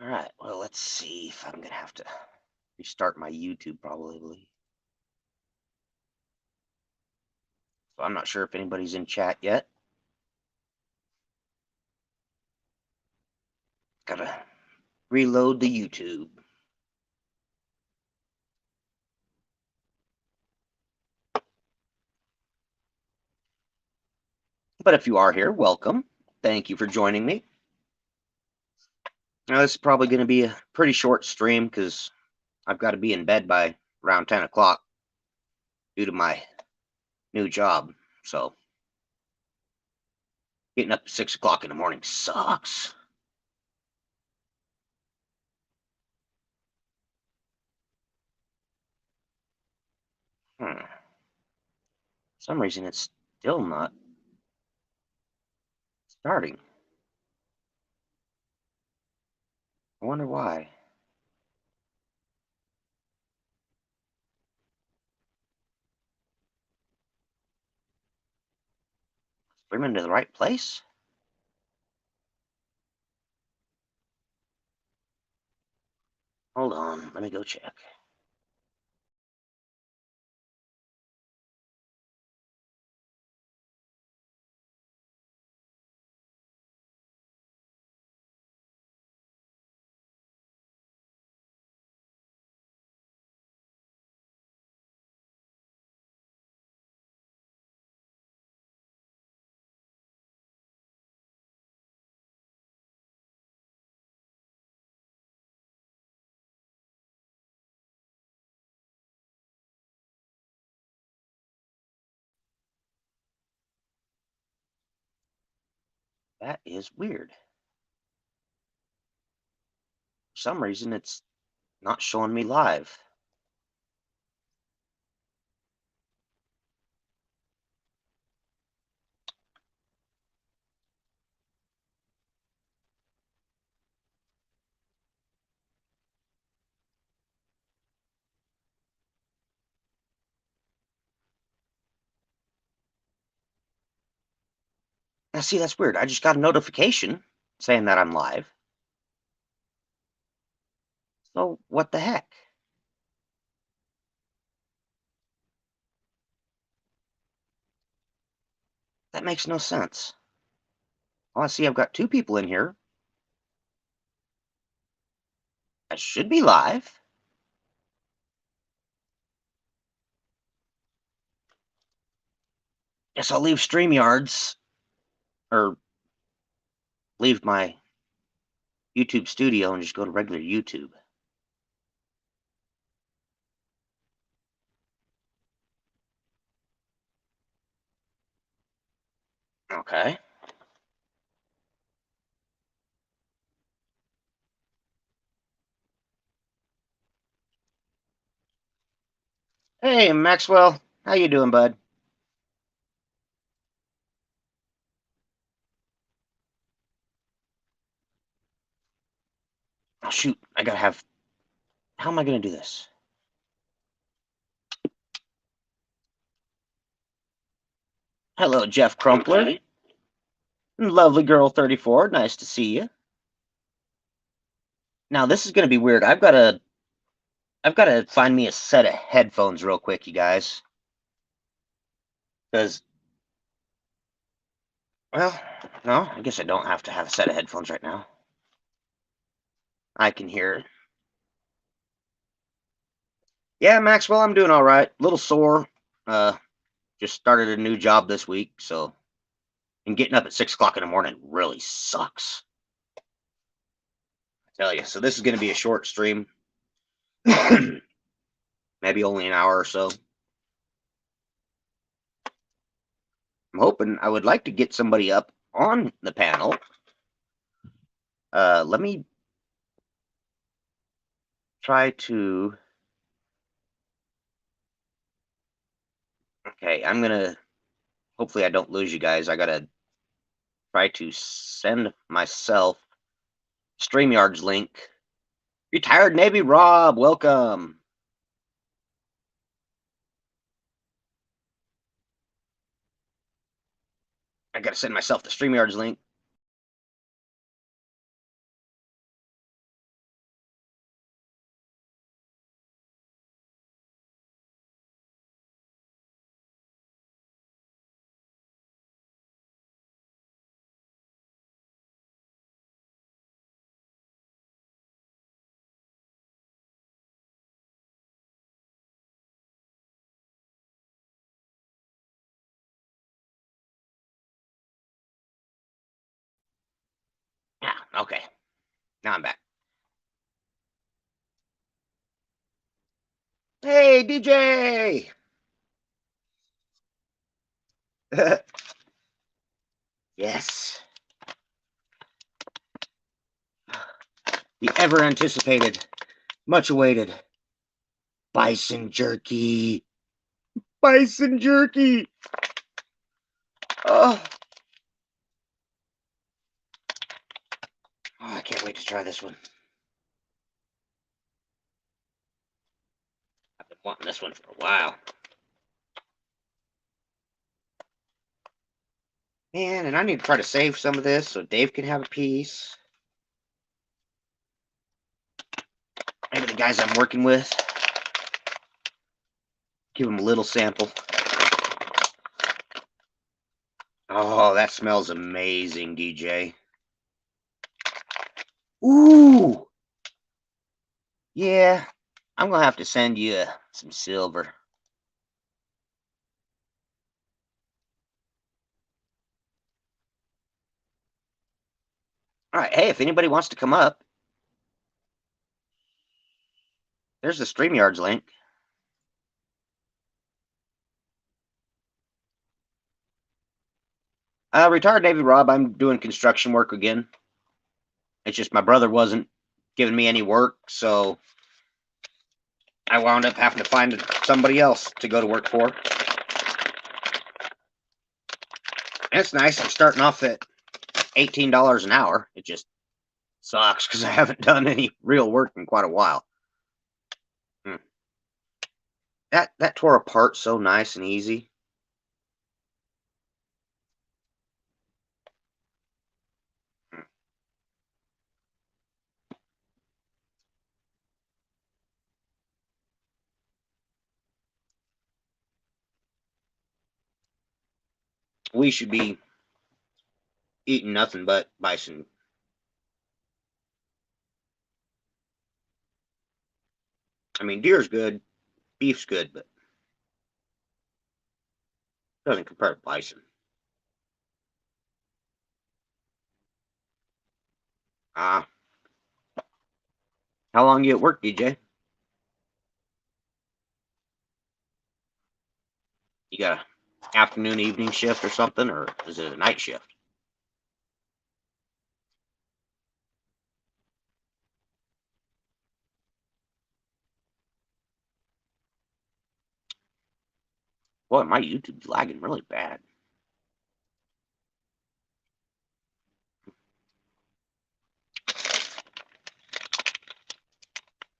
Alright, well, let's see if I'm gonna have to restart my YouTube probably. So I'm not sure if anybody's in chat yet. Gotta reload the YouTube. But if you are here, welcome. Thank you for joining me. Now, this is probably going to be a pretty short stream because I've got to be in bed by around 10 o'clock due to my new job. So getting up at 6 o'clock in the morning sucks. For some reason, it's still not starting. I wonder why. Streaming to the right place? Hold on, let me go check. That is weird. For some reason, it's not showing me live. Now, see, that's weird. I just got a notification saying that I'm live. So, what the heck? That makes no sense. Well, I see I've got two people in here. I should be live. Guess I'll leave StreamYards, or leave my YouTube studio and just go to regular YouTube. Okay. Hey, Maxwell. How you doing, bud? Oh, shoot. I gotta have... How am I gonna do this? Hello, Jeff Crumpler. Okay. Lovely girl 34. Nice to see you. Now, this is gonna be weird. I've gotta find me a set of headphones real quick, you guys. Because, well, no, I guess I don't have to have a set of headphones right now. I can hear. Yeah, Maxwell, I'm doing all right. A little sore. Just started a new job this week, so and getting up at 6 o'clock in the morning really sucks. I tell you. So this is going to be a short stream, maybe only an hour or so. I'm hoping I would like to get somebody up on the panel. Let me try to. Okay, I'm gonna. Hopefully, I don't lose you guys. I gotta try to send myself StreamYard's link. Retired Navy Rob, welcome. I gotta send myself the StreamYard's link. Okay, now I'm back. Hey, DJ! Yes. The ever anticipated, much awaited bison jerky. Bison jerky! Oh. Oh, I can't wait to try this one. I've been wanting this one for a while. Man, and I need to try to save some of this so Dave can have a piece. Maybe the guys I'm working with. Give them a little sample. Oh, that smells amazing, DJ. Ooh! Yeah, I'm gonna have to send you some silver. All right, hey, if anybody wants to come up, there's the StreamYards link. Retired Navy Rob, I'm doing construction work again. It's just my brother wasn't giving me any work, so I wound up having to find somebody else to go to work for. And it's nice. I'm starting off at $18 an hour. It just sucks because I haven't done any real work in quite a while. That tore apart so nice and easy. We should be eating nothing but bison. I mean, deer's good, beef's good, but doesn't compare to bison. Ah, how long you at work, DJ? You got a afternoon, evening shift or something, or is it a night shift? Boy, my YouTube's lagging really bad.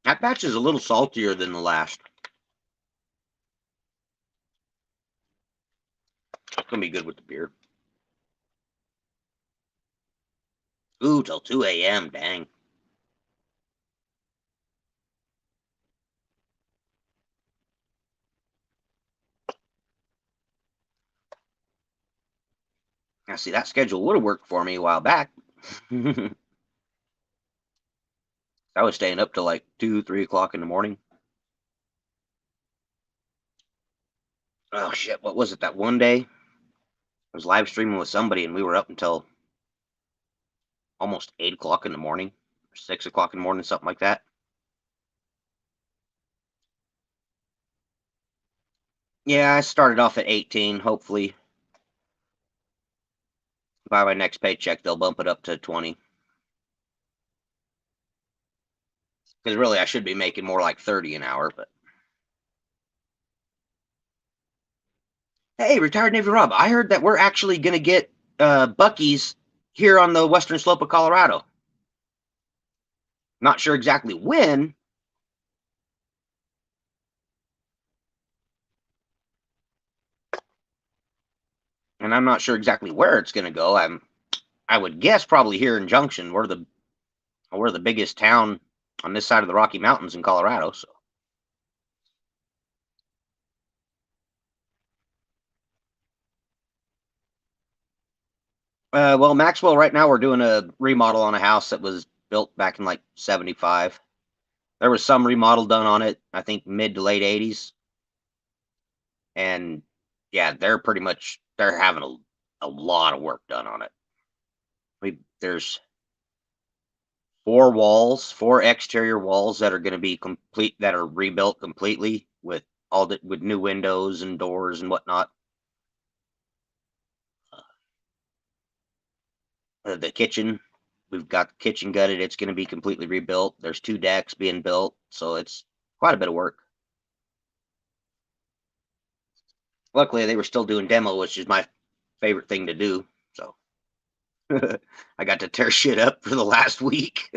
That batch is a little saltier than the last. It's gonna be good with the beer. Ooh, till 2 a.m. Dang. Now, see, that schedule would have worked for me a while back. I was staying up till like 2, 3 o'clock in the morning. Oh, shit. What was it that one day? I was live streaming with somebody and we were up until almost 8 o'clock in the morning, or 6 o'clock in the morning, something like that. Yeah, I started off at 18. Hopefully, by my next paycheck, they'll bump it up to 20. Because really, I should be making more like 30 an hour, but. Hey, retired Navy Rob, I heard that we're actually going to get Buc-ee's here on the western slope of Colorado. Not sure exactly when. And I'm not sure exactly where it's going to go. I would guess probably here in Junction. We're the biggest town on this side of the Rocky Mountains in Colorado. So. Well, Maxwell, right now we're doing a remodel on a house that was built back in like 75. There was some remodel done on it, I think mid to late 80s. And yeah, they're having a lot of work done on it. There's four exterior walls that are going to be complete, that are rebuilt completely with with new windows and doors and whatnot. The kitchen, we've got the kitchen gutted. It's going to be completely rebuilt. There's 2 decks being built, so it's quite a bit of work. Luckily, they were still doing demo, which is my favorite thing to do. So I got to tear shit up for the last week.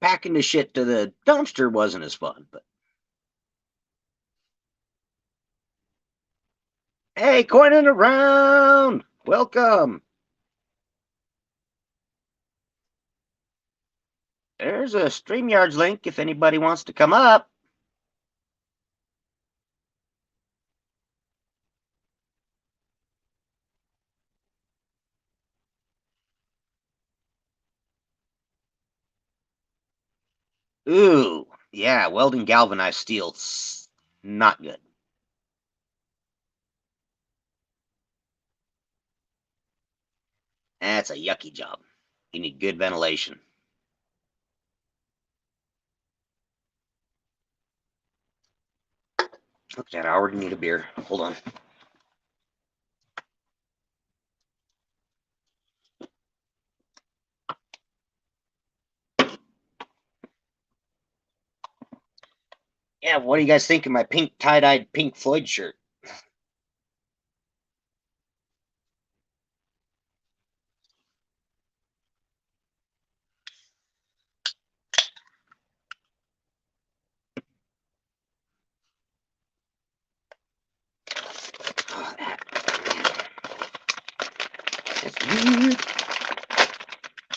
Packing the shit to the dumpster wasn't as fun, but hey, coining around, welcome. There's a StreamYards link if anybody wants to come up. Ooh, yeah, welding galvanized steel, not good. That's a yucky job. You need good ventilation. Look at that, I already need a beer. Hold on. Yeah, what do you guys think of my pink tie-dyed Pink Floyd shirt? Oh, that's good.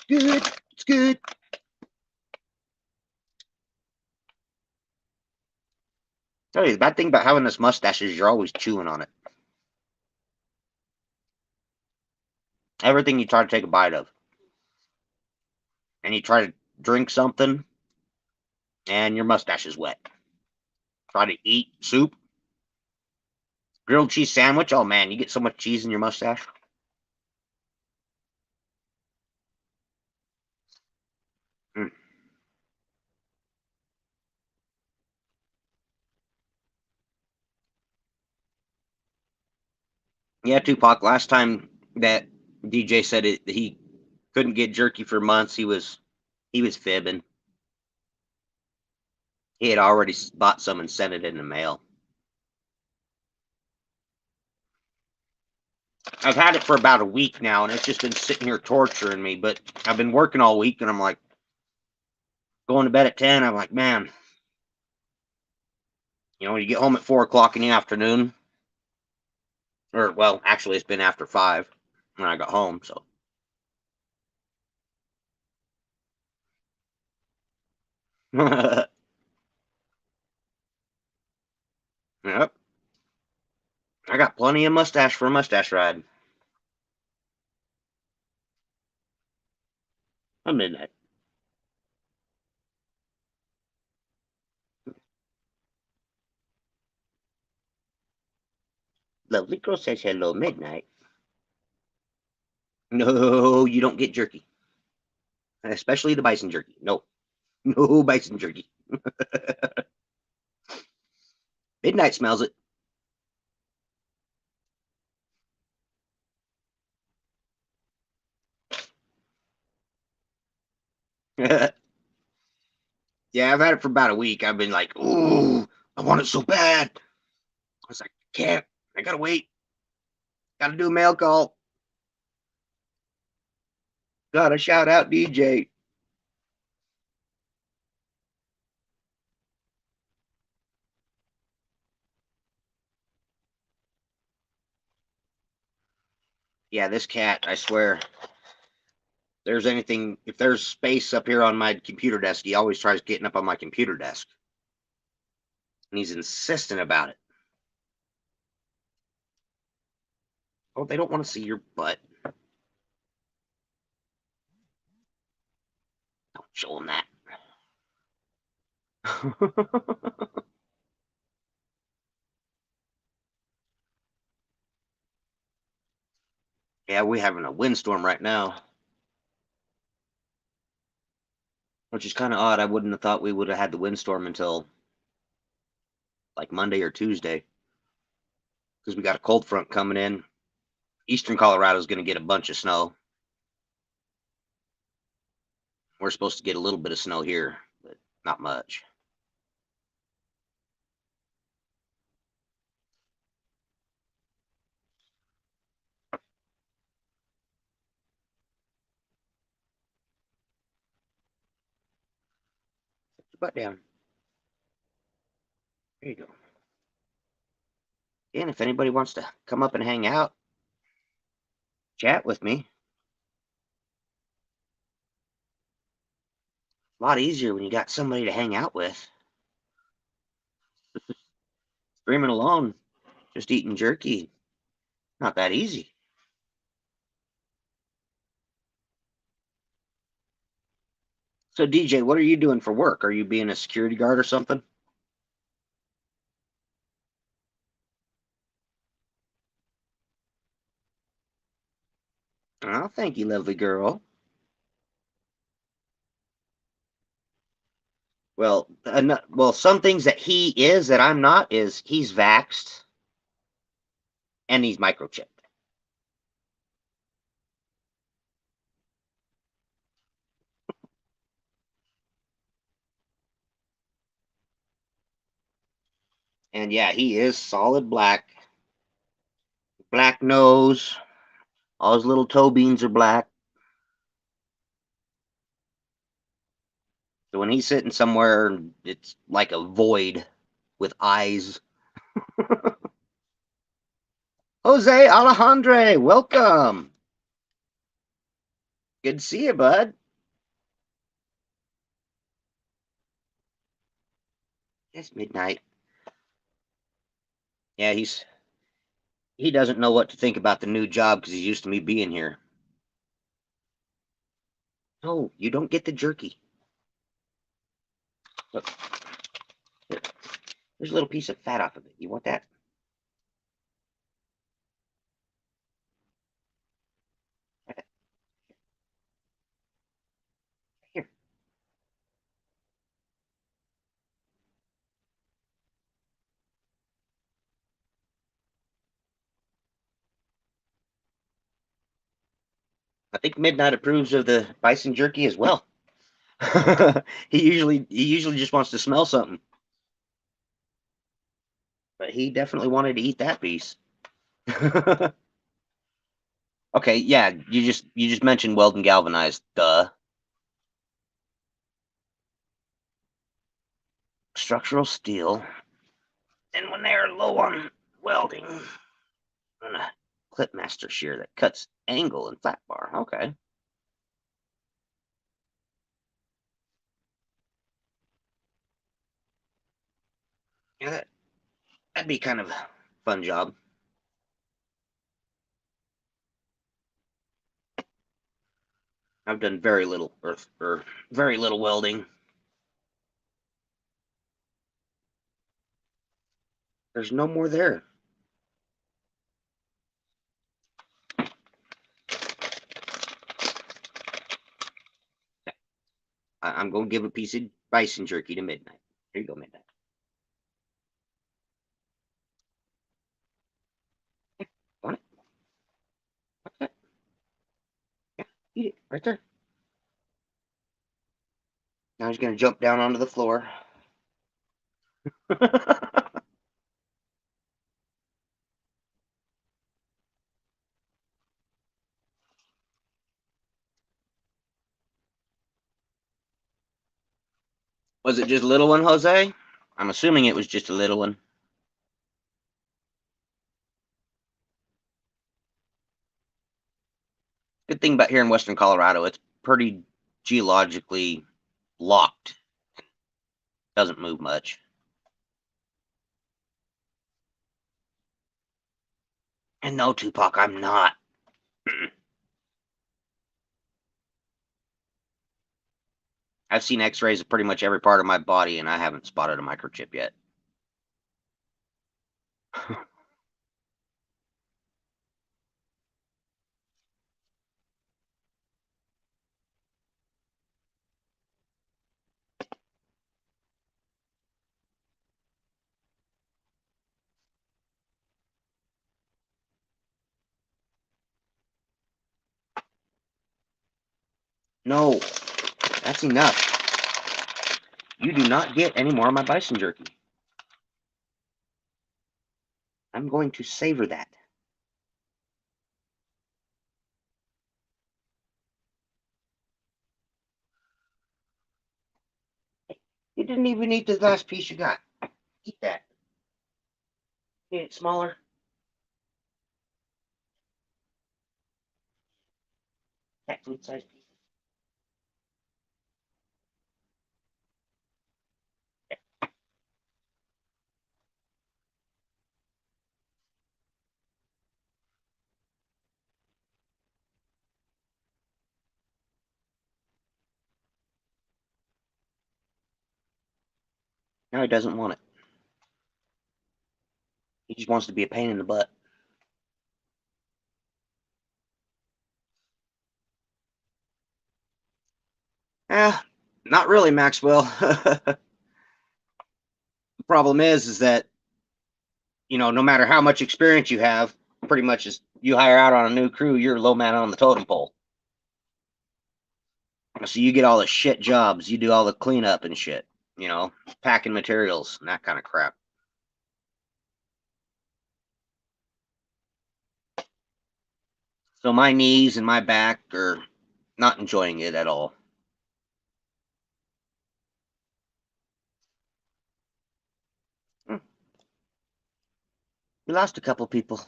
Good. It's good. Tell you, the bad thing about having this mustache is you're always chewing on it. Everything you try to take a bite of. And you try to drink something, and your mustache is wet. Try to eat soup, grilled cheese sandwich. Oh man, you get so much cheese in your mustache. Mm. Yeah, Tupac. Last time that DJ said he couldn't get jerky for months, he was fibbing. He had already bought some and sent it in the mail. I've had it for about a week now, and it's just been sitting here torturing me. But I've been working all week, and I'm like going to bed at 10. I'm like, man, you get home at 4 o'clock in the afternoon, or well, actually, it's been after 5 when I got home. So, yep, I got plenty of mustache for a mustache ride. I'm in that. Lovely girl says hello, midnight. No, you don't get jerky, especially the bison jerky. No, no bison jerky. Midnight smells it. Yeah, I've had it for about a week. I've been like, ooh, I want it so bad. I was like, can't. I gotta wait. Gotta do a mail call. Gotta shout out DJ. Yeah, this cat, I swear, if there's space up here on my computer desk, he always tries getting up on my computer desk. And he's insistent about it. Oh, they don't want to see your butt. Don't show them that. Yeah, we're having a windstorm right now. which is kind of odd. I wouldn't have thought we would have had the windstorm until like Monday or Tuesday because we got a cold front coming in. Eastern Colorado is going to get a bunch of snow. We're supposed to get a little bit of snow here, but not much. Put your butt down. There you go. And if anybody wants to come up and hang out, chat with me. A lot easier when you got somebody to hang out with. Streaming alone, just eating jerky, not that easy. So DJ, what are you doing for work? Are you being a security guard or something? Oh, thank you, lovely girl. Well, some things that he is that I'm not is he's vaxxed and he's microchipped. And yeah, he is solid black. Black nose. All his little toe beans are black. So when he's sitting somewhere, it's like a void with eyes. Jose Alejandre, welcome. Good to see you, bud. It's midnight. Yeah, he doesn't know what to think about the new job because he's used to me being here. No, you don't get the jerky. Look, here, there's a little piece of fat off of it. You want that? Here. I think Midnight approves of the bison jerky as well. he usually just wants to smell something, but he definitely wanted to eat that piece. Okay, yeah, you just mentioned Weldon Galvanized. Duh. Structural steel. And when they are low on welding, and a clip master shear that cuts angle and flat bar. Okay. Yeah, that'd be kind of a fun job. I've done very little or very little welding. There's no more there. I'm going to give a piece of bison jerky to Midnight. Here you go, Midnight. Want it? What's that? Yeah, eat it right there. Now he's going to jump down onto the floor. Was it just a little one, Jose? I'm assuming it was just a little one. Good thing about here in Western Colorado, it's pretty geologically locked. Doesn't move much. And no, Tupac, I'm not. I've seen x-rays of pretty much every part of my body, and I haven't spotted a microchip yet. No, that's enough. You do not get any more of my bison jerky. I'm going to savor that. You didn't even eat the last piece you got. Eat that. Get it smaller. Cat food size piece. No, he doesn't want it. He just wants to be a pain in the butt. Eh, not really, Maxwell. The problem is that, no matter how much experience you have, pretty much as you hire out on a new crew, you're low man on the totem pole. So you get all the shit jobs. You do all the cleanup and shit, packing materials and that kind of crap. So my knees and my back are not enjoying it at all. We lost a couple people.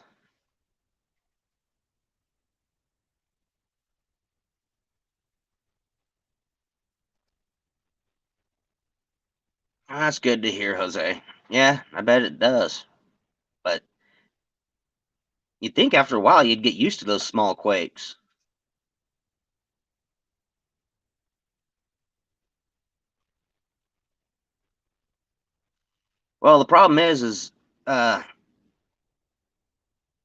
That's good to hear, Jose. Yeah, I bet it does. But you'd think after a while you'd get used to those small quakes. Well, the problem is uh,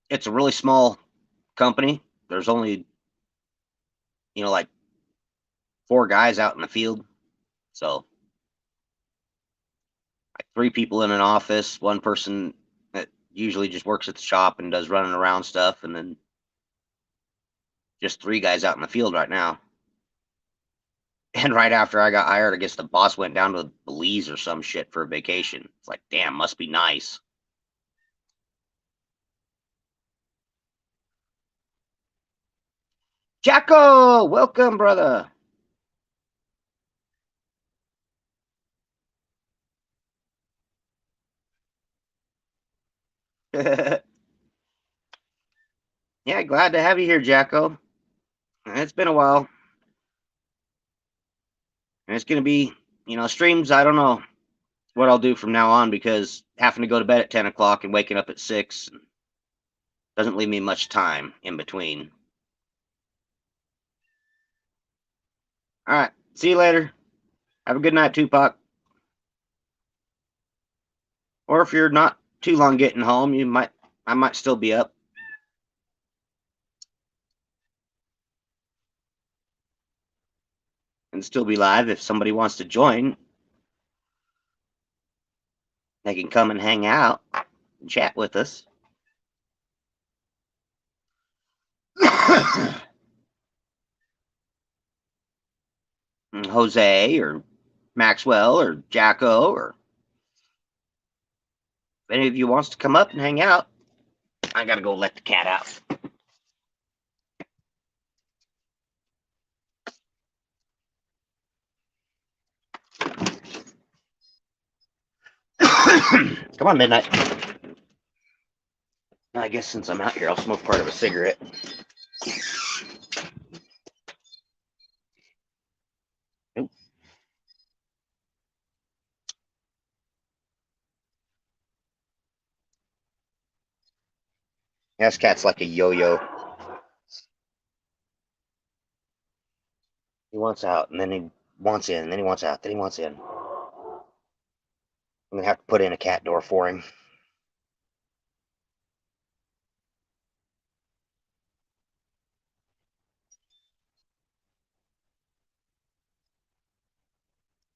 it's a really small company. There's only, like 4 guys out in the field. So, like 3 people in an office, one person that usually just works at the shop and does running around stuff, and then just 3 guys out in the field right now. And right after I got hired, I guess the boss went down to Belize or some shit for a vacation. It's like, damn, must be nice. Jacko, welcome, brother. Yeah, glad to have you here, Jacko. It's been a while. And it's going to be, streams. I don't know what I'll do from now on because having to go to bed at 10 o'clock and waking up at 6 doesn't leave me much time in between. All right. See you later. Have a good night, Tupac. Or if you're not too long getting home, I might still be up and still be live. If somebody wants to join, they can come and hang out and chat with us. Jose or Maxwell or Jacko, or if any of you wants to come up and hang out, I gotta go let the cat out. Come on, Midnight. I guess since I'm out here, I'll smoke part of a cigarette. Nope. Yeah, this cat's like a yo-yo. He wants out, and then he wants in, and then he wants out, then he wants in. I'm gonna have to put in a cat door for him.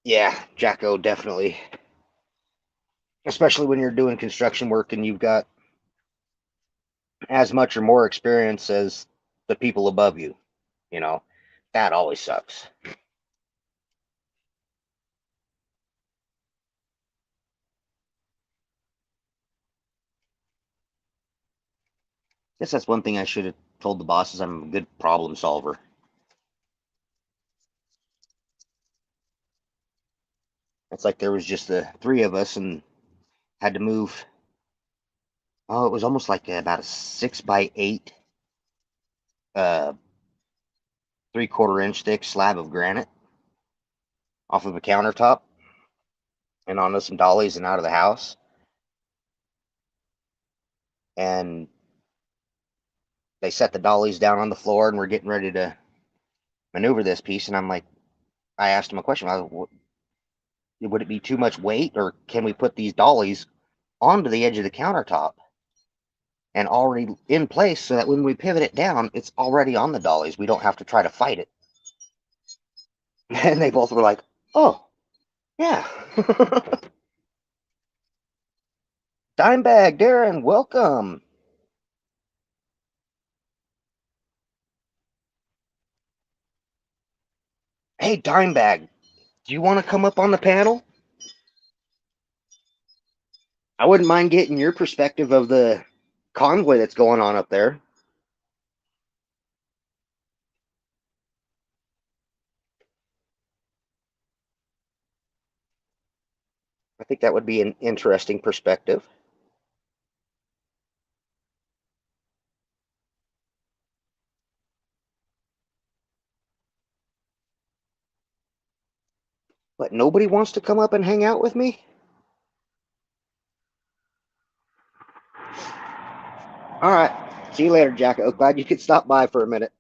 Yeah, Jacko, definitely. Especially when you're doing construction work and you've got as much or more experience as the people above you, you know. That always sucks. Guess that's one thing I should have told the bosses. I'm a good problem solver. It's like there was just the three of us and had to move. Oh, it was almost like about a 6 by 8, uh, 3/4 inch thick slab of granite off of a countertop and onto some dollies and out of the house. And they set the dollies down on the floor and we're getting ready to maneuver this piece. And I'm like, I asked him a question. Would it be too much weight, or can we put these dollies onto the edge of the countertop and already in place so that when we pivot it down, it's already on the dollies? We don't have to try to fight it. And they both were like, oh, yeah. Dimebag, Darren, welcome. Hey, Dimebag, do you want to come up on the panel? I wouldn't mind getting your perspective of the convoy that's going on up there. I think that would be an interesting perspective. But nobody wants to come up and hang out with me? All right. See you later, Jack. I was glad you could stop by for a minute.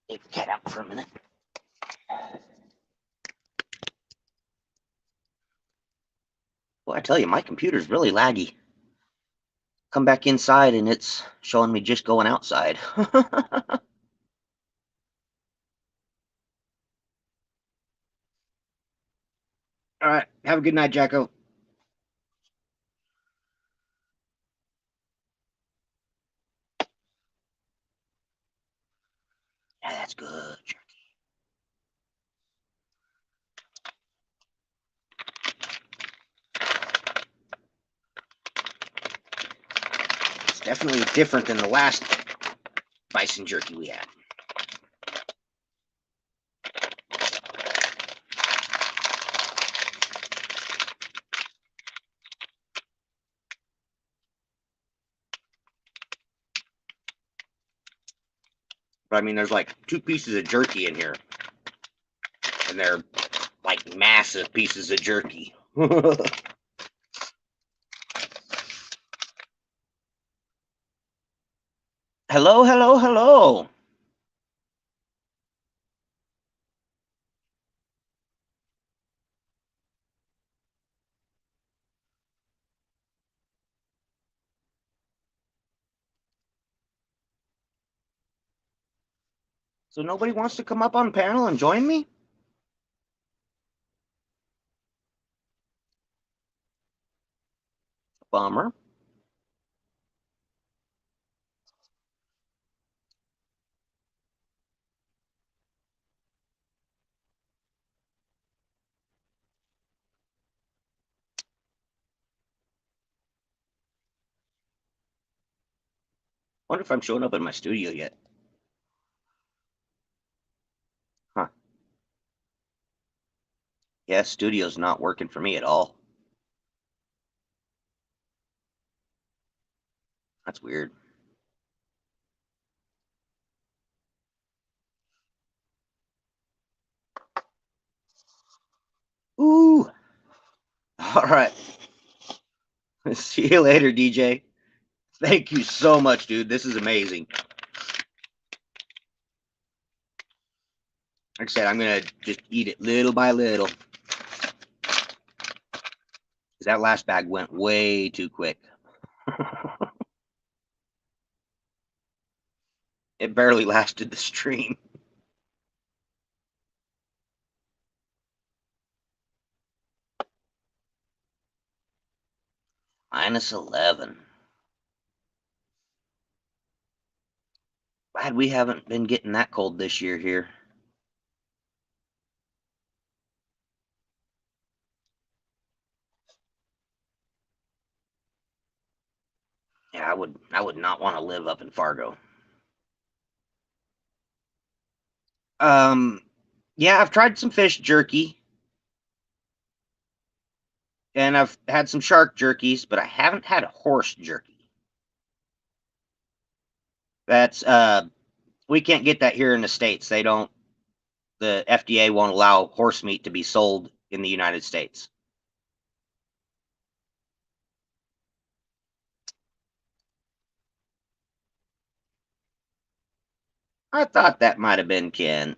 Take the cat out for a minute. Well, I tell you, my computer's really laggy. Come back inside and it's showing me just going outside. All right. Have a good night, Jacko. Yeah, that's good. It's definitely different than the last bison jerky we had. But I mean, there's like 2 pieces of jerky in here, and they're like massive pieces of jerky. Hello, hello, hello. So nobody wants to come up on panel and join me? Bummer. Wonder if I'm showing up in my studio yet. Huh. Yeah, studio's not working for me at all. That's weird. Ooh. All right. See you later, DJ. Thank you so much, dude. This is amazing. Like I said, I'm gonna just eat it little by little. Because that last bag went way too quick. It barely lasted the stream. -11. Glad we haven't been getting that cold this year here. Yeah, I would not want to live up in Fargo. Um yeah, I've tried some fish jerky and I've had some shark jerkies, but I haven't had horse jerky. That's we can't get that here in the States. They don't The FDA won't allow horse meat to be sold in the United States. I thought that might have been Ken.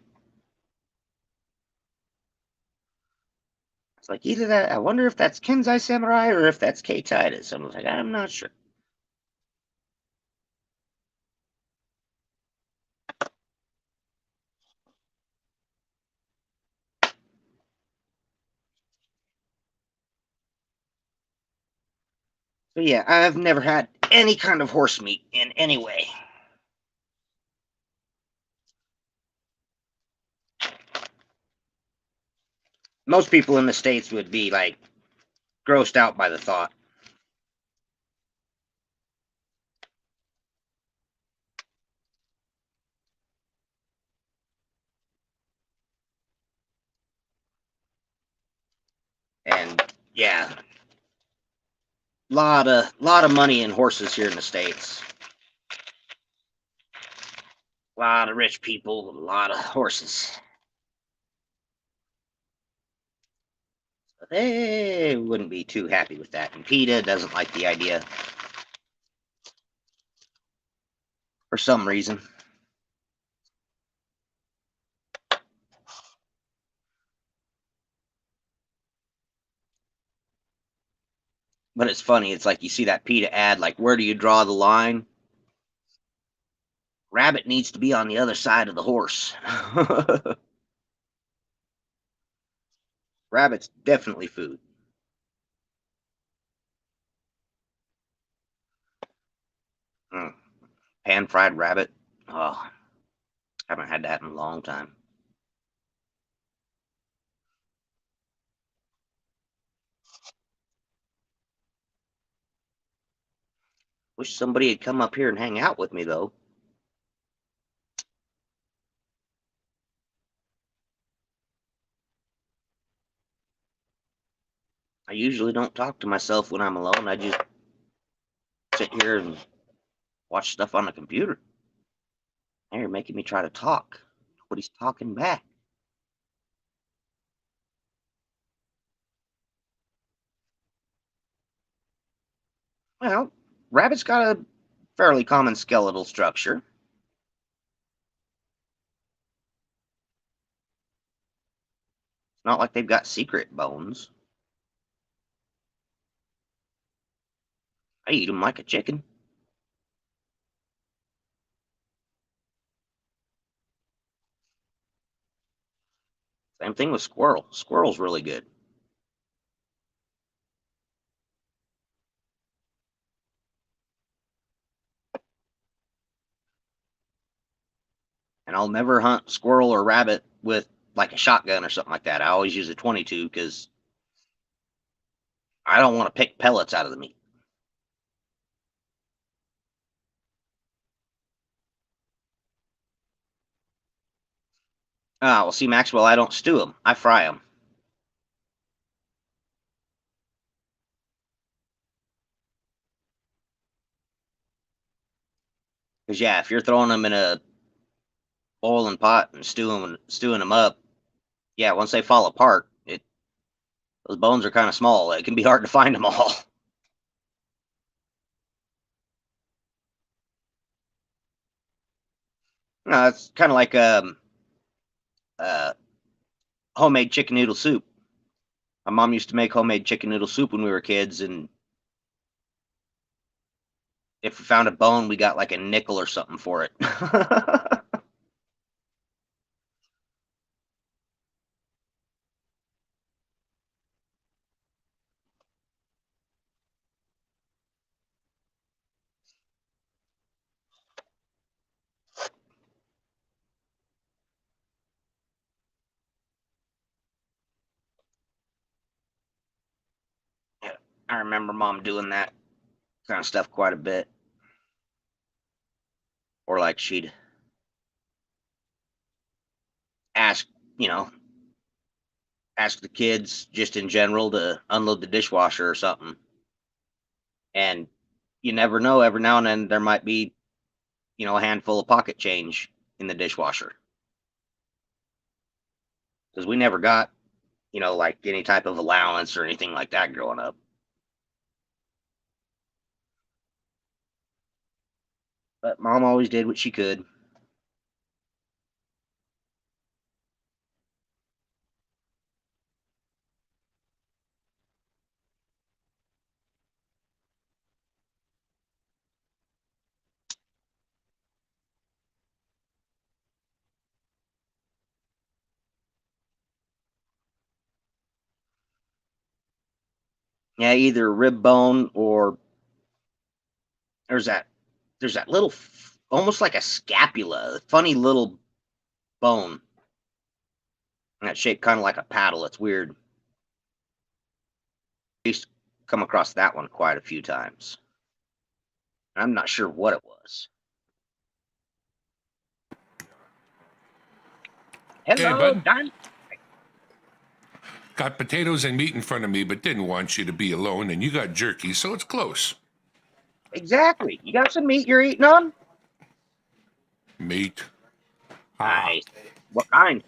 It's like either that. I wonder if that's Kenzai Samurai or if that's K Titus. I was like, I'm not sure. But yeah, I've never had any kind of horse meat in any way. Most people in the States would be like grossed out by the thought. And yeah, lot of money in horses here in the States. A lot of rich people, a lot of horses. But they wouldn't be too happy with that. And PETA doesn't like the idea for some reason. But it's funny. It's like you see that PETA ad, like, where do you draw the line? Rabbit needs to be on the other side of the horse. Rabbit's definitely food. Mm. Pan fried rabbit. Oh, haven't had that in a long time. Wish somebody had come up here and hang out with me, though. I usually don't talk to myself when I'm alone. I just sit here and watch stuff on the computer. Now you're making me try to talk. Nobody's talking back. Well, rabbits got a fairly common skeletal structure. It's not like they've got secret bones. I eat them like a chicken. Same thing with squirrel. Squirrel's really good. And I'll never hunt squirrel or rabbit with like a shotgun or something like that. I always use a 22 because I don't want to pick pellets out of the meat. Ah, well, see, Maxwell, I don't stew them. I fry them. Because yeah, if you're throwing them in a boiling pot and stewing them up, yeah, once they fall apart, Those bones are kind of small. It can be hard to find them all. No, it's kind of like uh, homemade chicken noodle soup. My mom used to make homemade chicken noodle soup when we were kids, and if we found a bone, we got like a nickel or something for it. Yeah, I remember mom doing that kind of stuff quite a bit. Or like she'd ask, you know, ask the kids just in general to unload the dishwasher or something. And you never know, every now and then there might be, a handful of pocket change in the dishwasher. Because we never got, like any type of allowance or anything like that growing up. But mom always did what she could. Yeah, either rib bone or there's that little almost like a scapula, funny little bone. That shaped kind of like a paddle. It's weird. I used to come across that one quite a few times. I'm not sure what it was. Hey, Hello, bud. Dynamite. Got potatoes and meat in front of me, but didn't want you to be alone, and you got jerky, so it's close. Exactly. You got some meat you're eating on? Meat. Ah, Nice. What kind?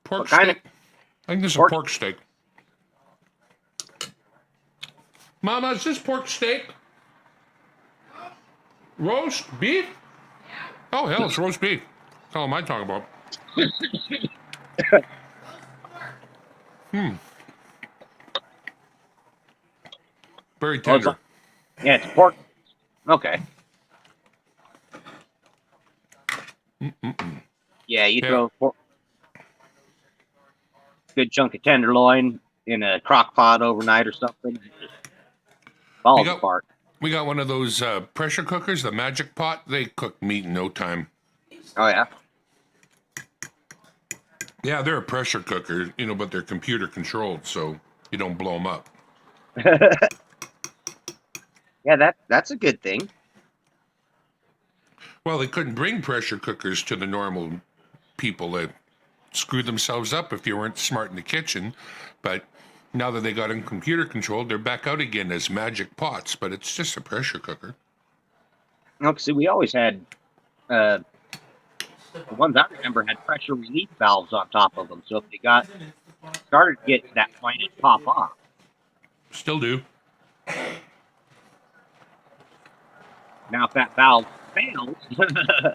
pork What kind of steak. I think this is a pork? pork steak. Mama, is this pork steak? Roast beef? Oh, hell, it's roast beef. What the hell am I talking about? Very Oh, it's like, tender. yeah, it's pork. Okay. Yeah, you Yeah. throw a good chunk of tenderloin in a crock pot overnight or something. It just We falls got apart. we got one of those pressure cookers, the Magic Pot. They cook meat in no time. Oh yeah. Yeah, they're a pressure cooker, but they're computer controlled, so you don't blow them up. Yeah, that's a good thing. Well, they couldn't bring pressure cookers to the normal people that screw themselves up if you weren't smart in the kitchen. But now that they got them computer controlled, they're back out again as magic pots, but it's just a pressure cooker. No, see, we always had uh, the ones I remember had pressure relief valves on top of them. So if they started to get to that point, it'd pop off. Still do. Now, if that valve fails, I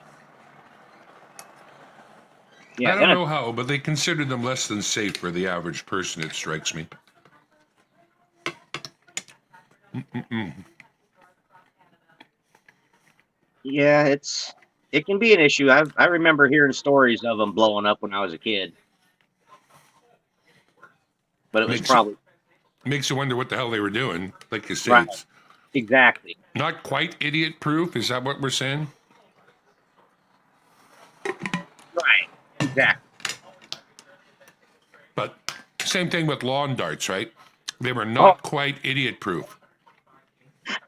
yeah, don't then know how, but they consider them less than safe for the average person, it strikes me. yeah, it can be an issue. I remember hearing stories of them blowing up when I was a kid, but it was Makes it probably makes you wonder what the hell they were doing. Like you say, right. it's Exactly. not quite idiot proof. Is that what we're saying? Right. Exactly. But same thing with lawn darts, right? They were Oh, not quite idiot proof.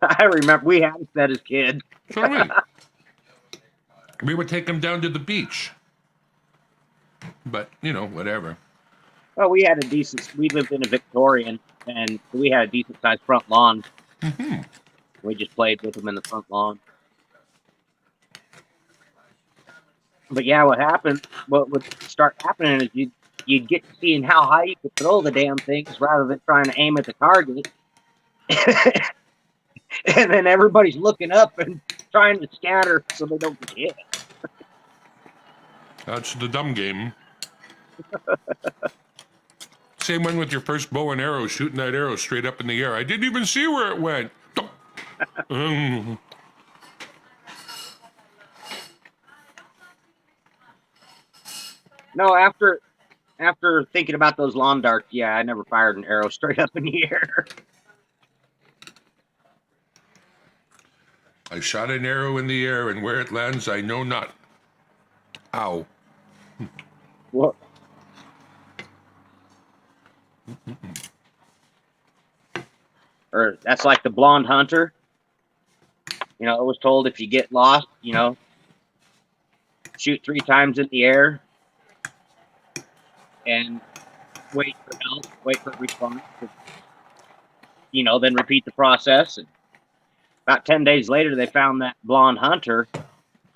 I remember we had a set as kids. So do we. We would take them down to the beach. But, whatever. Well, we had a decent. We lived in a Victorian, and we had a decent sized front lawn. We just played with them in the front lawn. But yeah, what would start happening is you'd get to seeing how high you could throw the damn things rather than trying to aim at the target. And then everybody's looking up and trying to scatter so they don't get hit. That's the dumb game. Same one with your first bow and arrow, shooting that arrow straight up in the air. I didn't even see where it went. No, after thinking about those lawn darts, yeah, I never fired an arrow straight up in the air. I shot an arrow in the air, and where it lands, I know not. Ow. What? Or that's like the blonde hunter. You know, it was told if you get lost, you know, shoot 3 times in the air and wait for help, wait for a response. You know, then repeat the process. And about 10 days later, they found that blonde hunter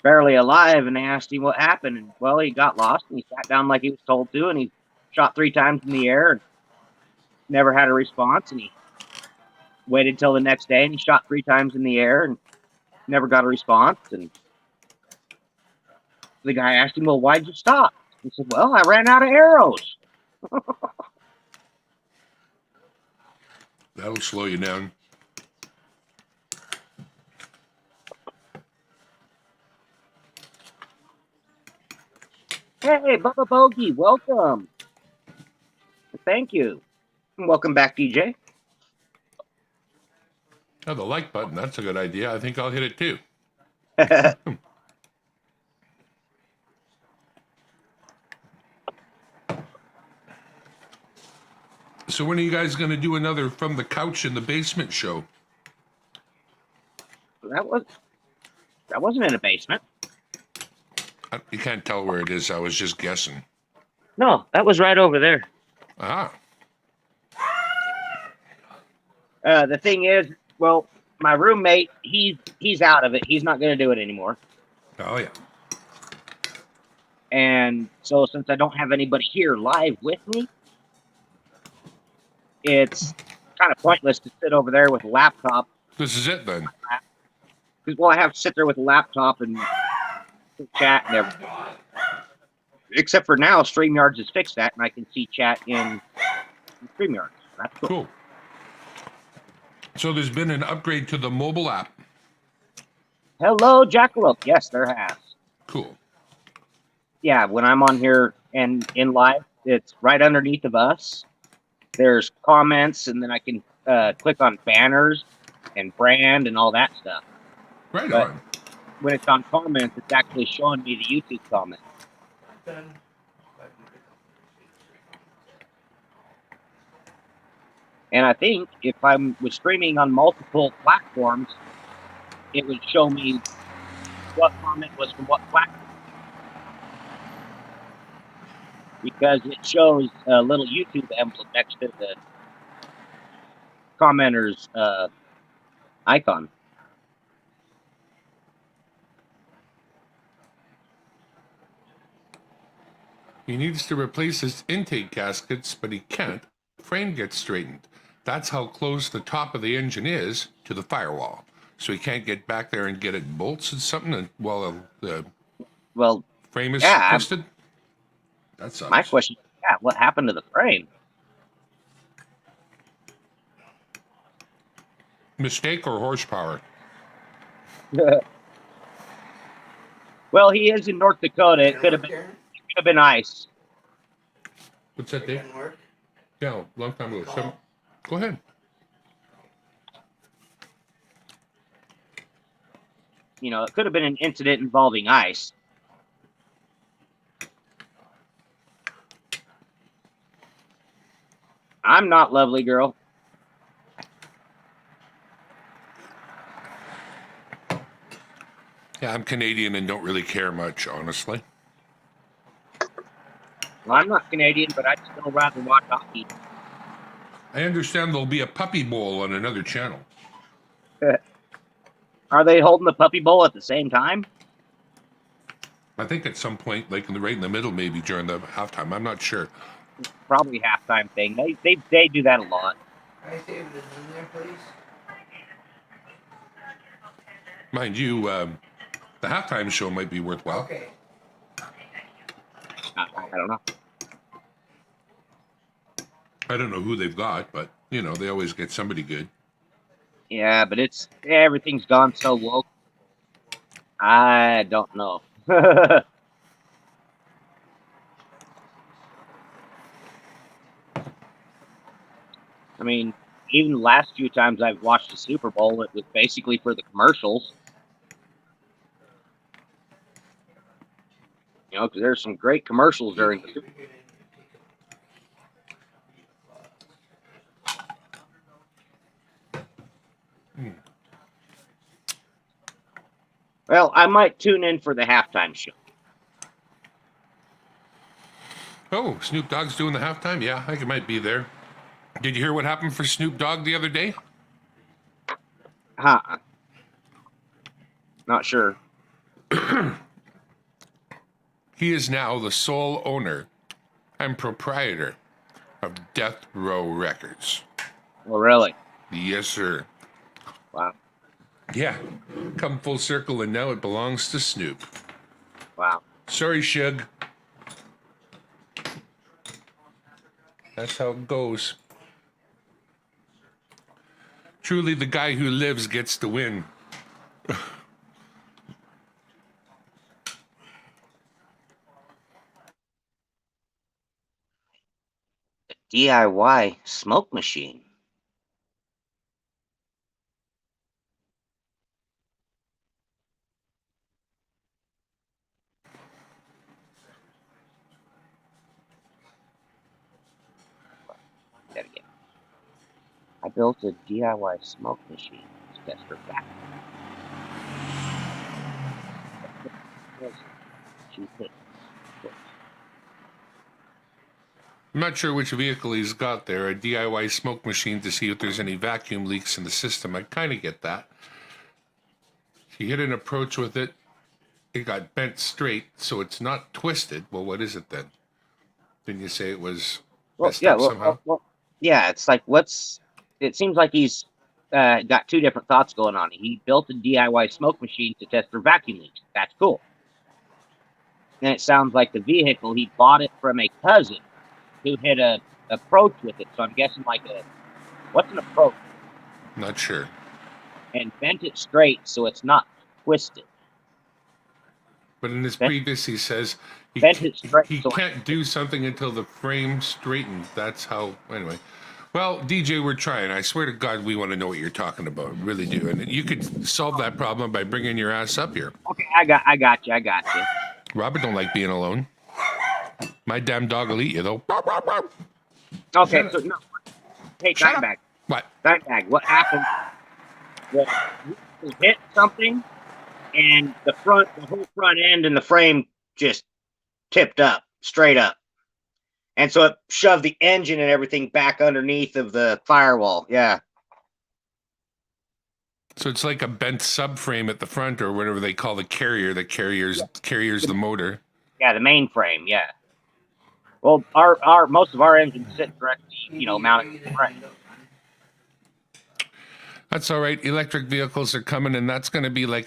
barely alive, and they asked him what happened. And, well, he got lost, and he sat down like he was told to, and he shot 3 times in the air and never had a response. And he waited till the next day, and he shot 3 times in the air and never got a response. And the guy asked him, well, why'd you stop? He said, well, I ran out of arrows. That'll slow you down. Hey, Bubba Bogey, welcome. Thank you. Welcome back, DJ. Oh, the like button, that's a good idea. I think I'll hit it too. So when are you guys going to do another From the Couch in the Basement show? That wasn't in a basement. You can't tell where it is. I was just guessing. No, that was right over there. Ah. The thing is, well, my roommate, he's out of it. He's not going to do it anymore. Oh, yeah. And so since I don't have anybody here live with me, it's kind of pointless to sit over there with a laptop. This is it then. Well, I have to sit there with a laptop and chat and everything. Except for now, StreamYards has fixed that, and I can see chat in StreamYards. That's cool. Cool. So there's been an upgrade to the mobile app. Hello, Jackalope. Yes, there has. Cool. Yeah, when I'm on here and in live, it's right underneath of us. There's comments, and then I can click on banners and brand and all that stuff. Right But on. when it's on comments, it's actually showing me the YouTube comments. And I think if I was streaming on multiple platforms, it would show me what comment was from what platform. Because it shows a little YouTube emblem next to the commenter's icon. He needs to replace his intake gaskets, but he can't. The frame gets straightened. That's how close the top of the engine is to the firewall. So he can't get back there and get it bolts and something while the Well, frame is yeah, twisted. That sucks. my question is, yeah, what happened to the frame? Mistake or horsepower? Well, he is in North Dakota. It could have been ice. What's that, Dave? Yeah, long time ago. Go ahead. You know, it could have been an incident involving ice. I'm not lovely girl. Yeah, I'm Canadian and don't really care much, honestly. Well, I'm not Canadian, but I'd still rather watch hockey. I understand there'll be a puppy bowl on another channel. Are they holding the puppy bowl at the same time? I think at some point, like right in the middle, maybe during the halftime. I'm not sure. Probably halftime thing. They do that a lot. I saved it in there, please. Mind you, the halftime show might be worthwhile. Okay. I don't know. I don't know who they've got, but you know they always get somebody good. Yeah, but everything's gone so woke. I don't know. I mean, even the last few times I've watched the Super Bowl, it was basically for the commercials. You know, because there's some great commercials during the Super Bowl. Well, I might tune in for the halftime show. Oh, Snoop Dogg's doing the halftime? Yeah, I think it might be there. Did you hear what happened for Snoop Dogg the other day? Huh. Not sure. He is now the sole owner and proprietor of Death Row Records. Well, really? Yes, sir. Wow. Yeah, come full circle, and now it belongs to Snoop. Wow. Sorry, Shug. That's how it goes. Truly, the guy who lives gets to win. DIY smoke machine. That again. I built a DIY smoke machine to test for vacuum. I'm not sure which vehicle he's got there, a DIY smoke machine to see if there's any vacuum leaks in the system. I kind of get that. He hit an approach with it. It got bent straight, so it's not twisted. Well, what is it then? Didn't you say it was messed up somehow? Yeah, it's like it seems like he's got two different thoughts going on. He built a DIY smoke machine to test for vacuum leaks. That's cool. And it sounds like the vehicle, he bought it from a cousin who hit a approach with it. So I'm guessing what's an approach? Not sure. And bent it straight so it's not twisted. But in his previous, he says he can't do something until the frame straightens. That's how, anyway. Well, DJ, we're trying. I swear to God, we want to know what you're talking about. We really do. And you could solve that problem by bringing your ass up here. Okay, I got you. Robert don't like being alone. My damn dog will eat you, though. Okay, so no. Hey, Dimebag. What? Dimebag, what happened? You hit something, and the whole front end and the frame just tipped up, straight up. And so it shoved the engine and everything back underneath of the firewall. Yeah. So it's like a bent subframe at the front, or whatever they call the carrier that carries the motor. Yeah, the main frame. Yeah. Well, most of our engines sit directly, mounted to the frame. That's all right. Electric vehicles are coming, and that's going to be like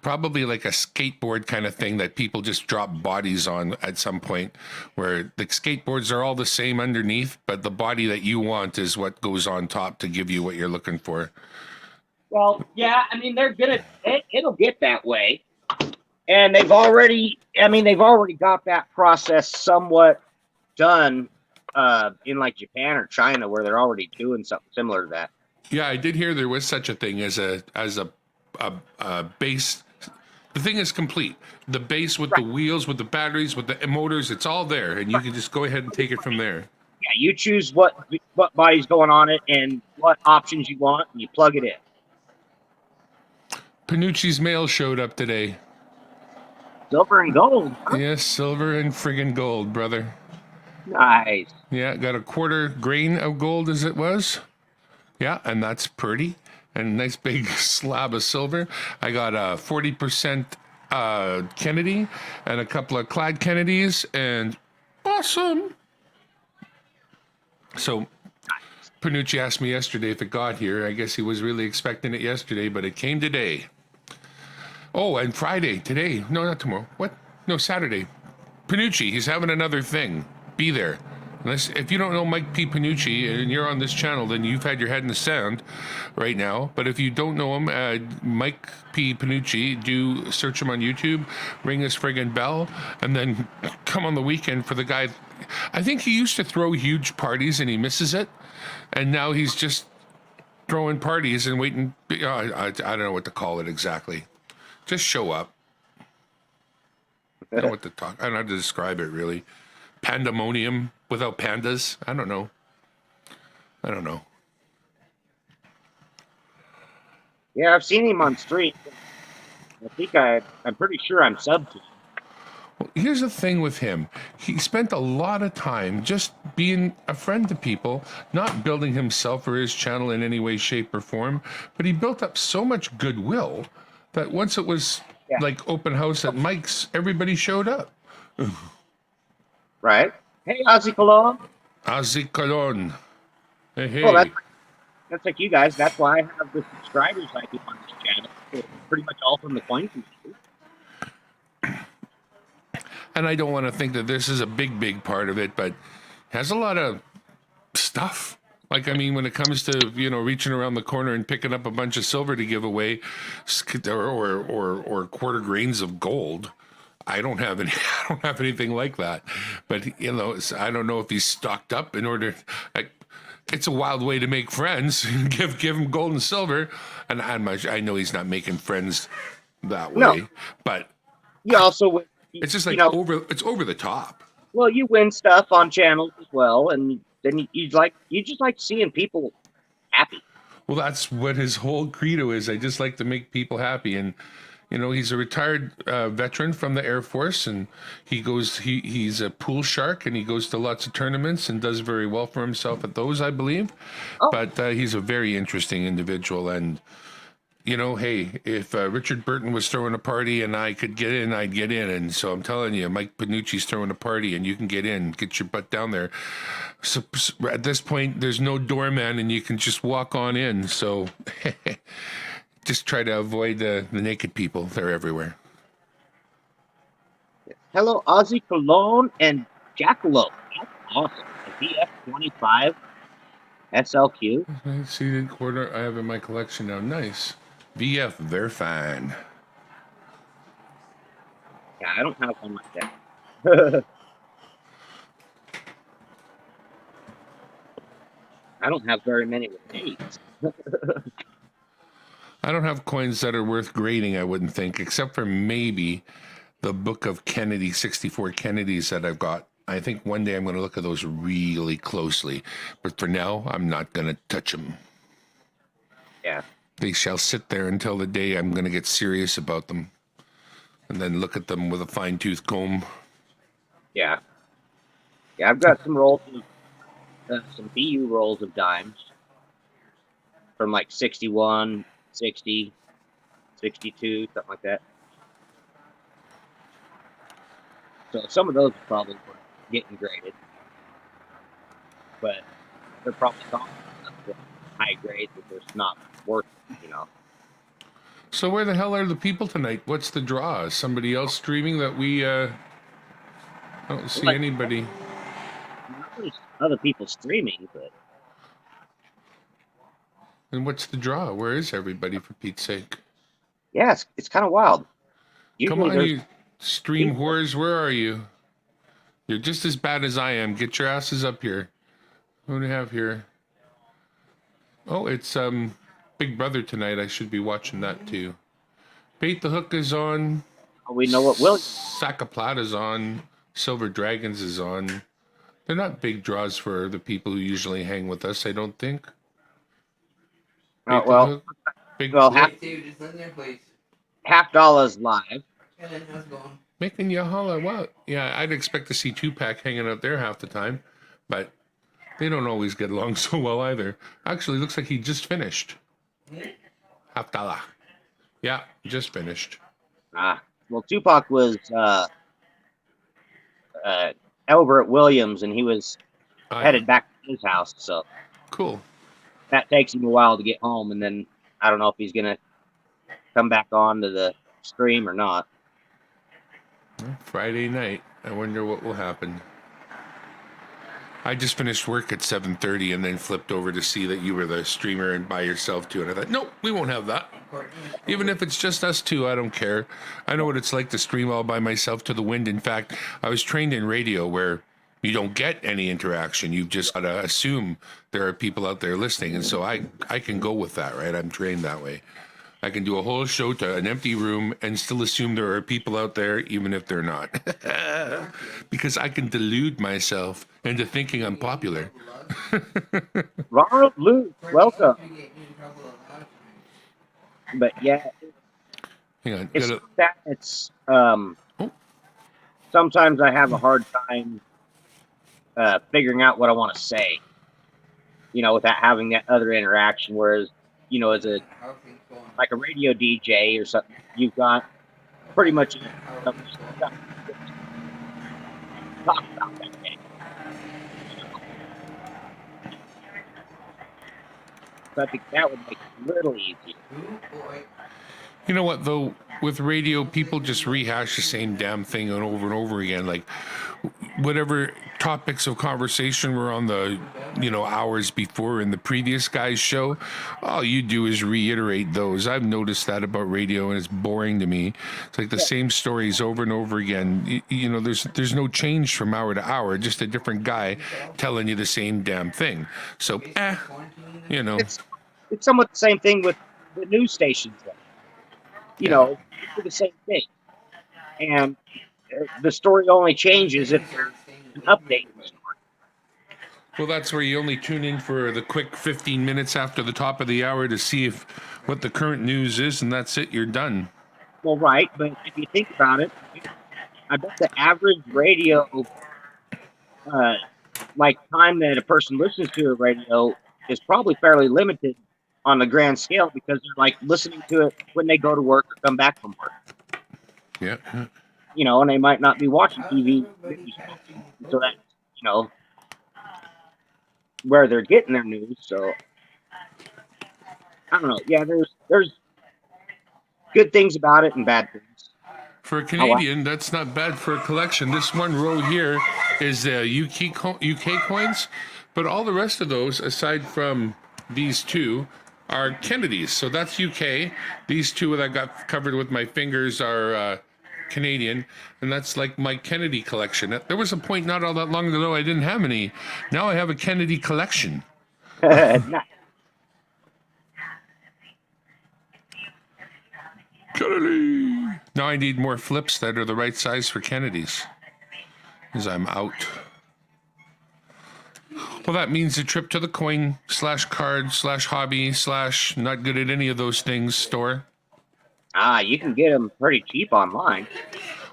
probably like a skateboard kind of thing that people just drop bodies on at some point, where the skateboards are all the same underneath, but the body that you want is what goes on top to give you what you're looking for. Well, yeah, I mean, it'll get that way. And they've already got that process somewhat done in like Japan or China, where they're already doing something similar to that. Yeah, I did hear there was such a thing as a base. The thing is complete. The base with the wheels, with the batteries, with the motors, it's all there, and you can just go ahead and take it from there. Yeah, you choose what body's going on it and what options you want, and you plug it in. Panucci's mail showed up today. Silver and gold. Huh? Yes, silver and friggin' gold, brother. Nice. Yeah, got a quarter grain of gold as it was. Yeah, and that's pretty. And a nice big slab of silver. I got a 40% Kennedy and a couple of clad Kennedys, and awesome. So Panucci asked me yesterday if it got here. I guess he was really expecting it yesterday, but it came today. Oh, and Friday, today. No, not tomorrow. What? No, Saturday. Panucci, he's having another thing. Be there. Unless, if you don't know Mike P. Panucci and you're on this channel, then you've had your head in the sand right now. But if you don't know him, Mike P. Panucci, do search him on YouTube, ring his friggin' bell, and then come on the weekend for the guy. I think he used to throw huge parties and he misses it. And now he's just throwing parties and waiting. I don't know what to call it exactly. Just show up. I don't know what to talk. I don't know how to describe it really. Pandemonium without pandas. I don't know. Yeah, I've seen him on stream. I think I'm pretty sure I'm subbed to him. Well, here's the thing with him. He spent a lot of time just being a friend to people, not building himself or his channel in any way, shape, or form. But he built up so much goodwill that once it was like open house at Mike's, everybody showed up. Right? Hey, Ozzy Cologne. Ozzy Colon. Hey. Well, that's like you guys. That's why I have the subscribers I do on this channel. It's pretty much all from the coin community. And I don't want to think that this is a big part of it, but it has a lot of stuff. Like, I mean, when it comes to, reaching around the corner and picking up a bunch of silver to give away or quarter grains of gold, I don't have anything like that. But, I don't know if he's stocked up in order, it's a wild way to make friends. give him gold and silver. And I know he's not making friends that way, but you also, it's just like it's over the top. Well, you win stuff on channels as well, and then you just like seeing people happy. Well, that's what his whole credo is. I just like to make people happy, and he's a retired veteran from the Air Force, and he's a pool shark, and he goes to lots of tournaments and does very well for himself at those, I believe. Oh. But he's a very interesting individual, and hey, if Richard Burton was throwing a party and I could get in, I'd get in. And so I'm telling you, Mike Panucci's throwing a party and you can get in, get your butt down there. So at this point, there's no doorman and you can just walk on in. So just try to avoid the naked people. They're everywhere. Hello, Ozzy Cologne and Jackalope. That's awesome. The VF25 SLQ. Seated quarter I have in my collection now. Nice. VF, very fine. Yeah, I don't have one like that. I don't have very many with dates. I don't have coins that are worth grading, I wouldn't think, except for maybe the Book of Kennedy, 64 Kennedys that I've got. I think one day I'm going to look at those really closely. But for now, I'm not going to touch them. Yeah. They shall sit there until the day I'm going to get serious about them. And then look at them with a fine-tooth comb. Yeah. Yeah, I've got some rolls of, some BU rolls of dimes. From like 61, 60, 62, something like that. So some of those are probably getting graded. But they're probably gone high grades if there's not worth it, So where the hell are the people tonight? What's the draw? Is somebody else streaming that we I don't see anybody. There's other people streaming, but and what's the draw? Where is everybody, for Pete's sake? Yeah, it's kind of wild. Usually come on, you stream whores, where are you? You're just as bad as I am. Get your asses up here. What do we have here? Oh, it's Big Brother tonight. I should be watching that too. Bait the Hook is on. We know what will. Sack of Plat is on. Silver Dragons is on. They're not big draws for the people who usually hang with us, I don't think. Oh, well, Big $half live. And then how's it going? Making you holla, what? Yeah, I'd expect to see Tupac hanging out there half the time, but they don't always get along so well either. Actually, looks like he just finished. $half. Yeah, just finished. Well, Tupac was over at Williams, and he was headed back to his house, so Cool. that takes him a while to get home, and then I don't know if he's gonna come back on to the stream or not. Friday night. I wonder what will happen. I just finished work at 7:30 and then flipped over to see that you were the streamer and by yourself too. And I thought, nope, we won't have that. Even if it's just us two, I don't care. I know what it's like to stream all by myself to the wind. In fact, I was trained in radio where you don't get any interaction. You've just got to assume there are people out there listening. And so I can go with that, right? I'm trained that way. I can do a whole show to an empty room and still assume there are people out there, even if they're not. Because I can delude myself into thinking I'm popular. Ronald Luke, welcome. But yeah, Hang on. it's Gotta, that it's sometimes I have a hard time figuring out what I want to say, without having that other interaction. Whereas, as a like a radio DJ or something, you've got pretty much stuff to talk about that day. So I think that would make it a little easier. you know what, though? With radio, people just rehash the same damn thing over and over again. Like, whatever topics of conversation were on the, hours before in the previous guy's show, all you do is reiterate those. I've noticed that about radio, and it's boring to me. It's like the same stories over and over again. There's no change from hour to hour, just a different guy telling you the same damn thing. So, It's somewhat the same thing with the news stations. They do the same thing, and the story only changes if there's an update. Well, that's where you only tune in for the quick 15 minutes after the top of the hour to see what the current news is, and that's it. You're done. Well, right, but if you think about it, I bet the average radio, time that a person listens to a radio is probably fairly limited on the grand scale, because they're listening to it when they go to work or come back from work. Yeah. And they might not be watching TV. So that's, where they're getting their news. So I don't know. Yeah, there's good things about it and bad things. For a Canadian, that's not bad for a collection. This one row here is UK coins, but all the rest of those, aside from these two, are Kennedys. So that's UK. These two that I got covered with my fingers are Canadian, and that's like my Kennedy collection. There was a point not all that long ago I didn't have any. Now I have a Kennedy collection. Nice. Kennedy. Now I need more flips that are the right size for Kennedys, as I'm out. Well, that means a trip to the coin/card/hobby/ not good at any of those things store. You can get them pretty cheap online.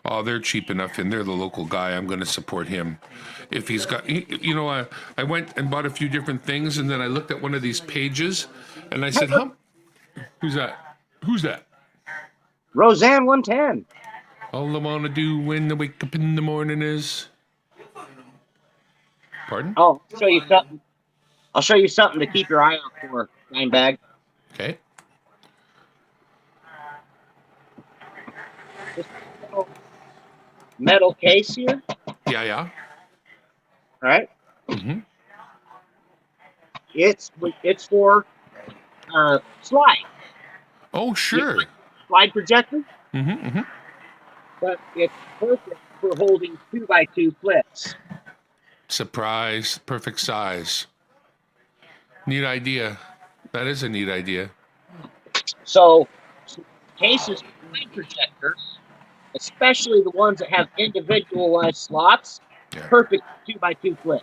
Oh, they're cheap enough, and they're the local guy. I'm going to support him. If he's got, I went and bought a few different things, and then I looked at one of these pages, and I said, who's that? Who's that? Roseanne 110. All I want to do when I wake up in the morning is... Pardon? Oh, I'll show you something. I'll show you something to keep your eye out for, Nine Bag. Okay. This metal case here. Yeah. All right. Mm-hmm. It's for slide. Oh, sure. Slide projector. Mm-hmm. But it's perfect for holding 2x2 flips. Surprise. Perfect size. Neat idea. That is a neat idea. So, cases for slide projectors, especially the ones that have individualized slots, perfect 2x2 flip.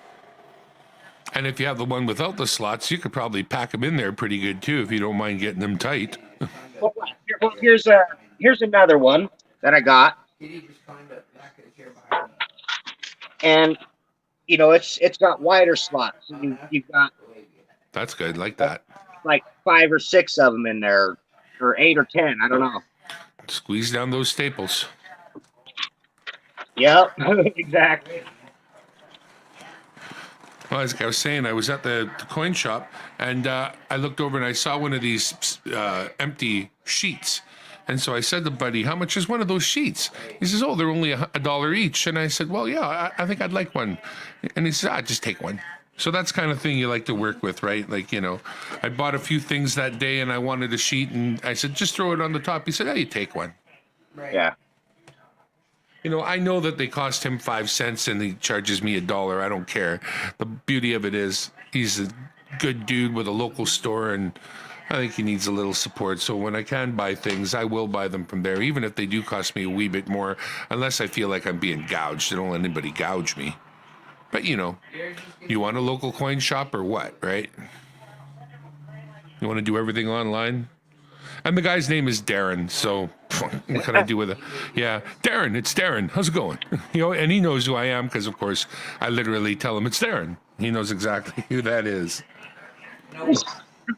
And if you have the one without the slots, you could probably pack them in there pretty good too, if you don't mind getting them tight. Well, here's another one that I got, and it's got wider slots. You've got That's good, like that. like 5 or 6 of them in there, or 8 or 10. I don't know. Squeeze down those staples. Yep, exactly. Well, as I was saying, I was at the coin shop and I looked over and I saw one of these empty sheets. And so I said to Buddy, how much is one of those sheets? He says, oh, they're only a dollar each. And I said, well, yeah, I think I'd like one. And he said, just take one. So that's kind of thing you like to work with, right? Like, you know, I bought a few things that day and I wanted a sheet and I said, just throw it on the top. He said, oh, you take one. Right. Yeah. You know, I know that they cost him 5 cents and he charges me $1. I don't care. The beauty of it is he's a good dude with a local store and I think he needs a little support. So when I can buy things, I will buy them from there, even if they do cost me a wee bit more, unless I feel like I'm being gouged. I don't let anybody gouge me. But, you know, you want a local coin shop or what, right? You want to do everything online? And the guy's name is Darren, so what can I do with it? Yeah, Darren, it's Darren. How's it going? You know, and he knows who I am because, of course, I literally tell him it's Darren. He knows exactly who that is. No,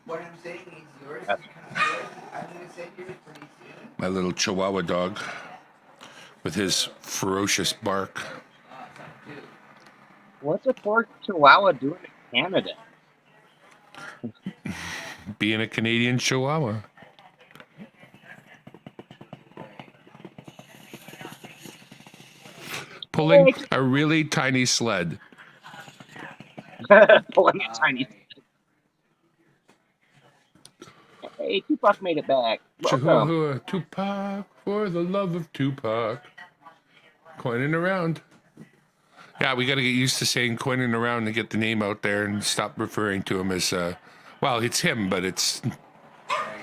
what I'm saying is yours is kind of good. I'm going to send yours pretty soon. My little Chihuahua dog with his ferocious bark. What's a poor Chihuahua doing in Canada? Being a Canadian Chihuahua. Pulling a really tiny sled. Pulling a tiny. Hey, Tupac made it back. Welcome. Chihuahua, Tupac, for the love of Tupac. Coining around. Yeah, we got to get used to saying coining around to get the name out there and stop referring to him as, well, it's him, but it's,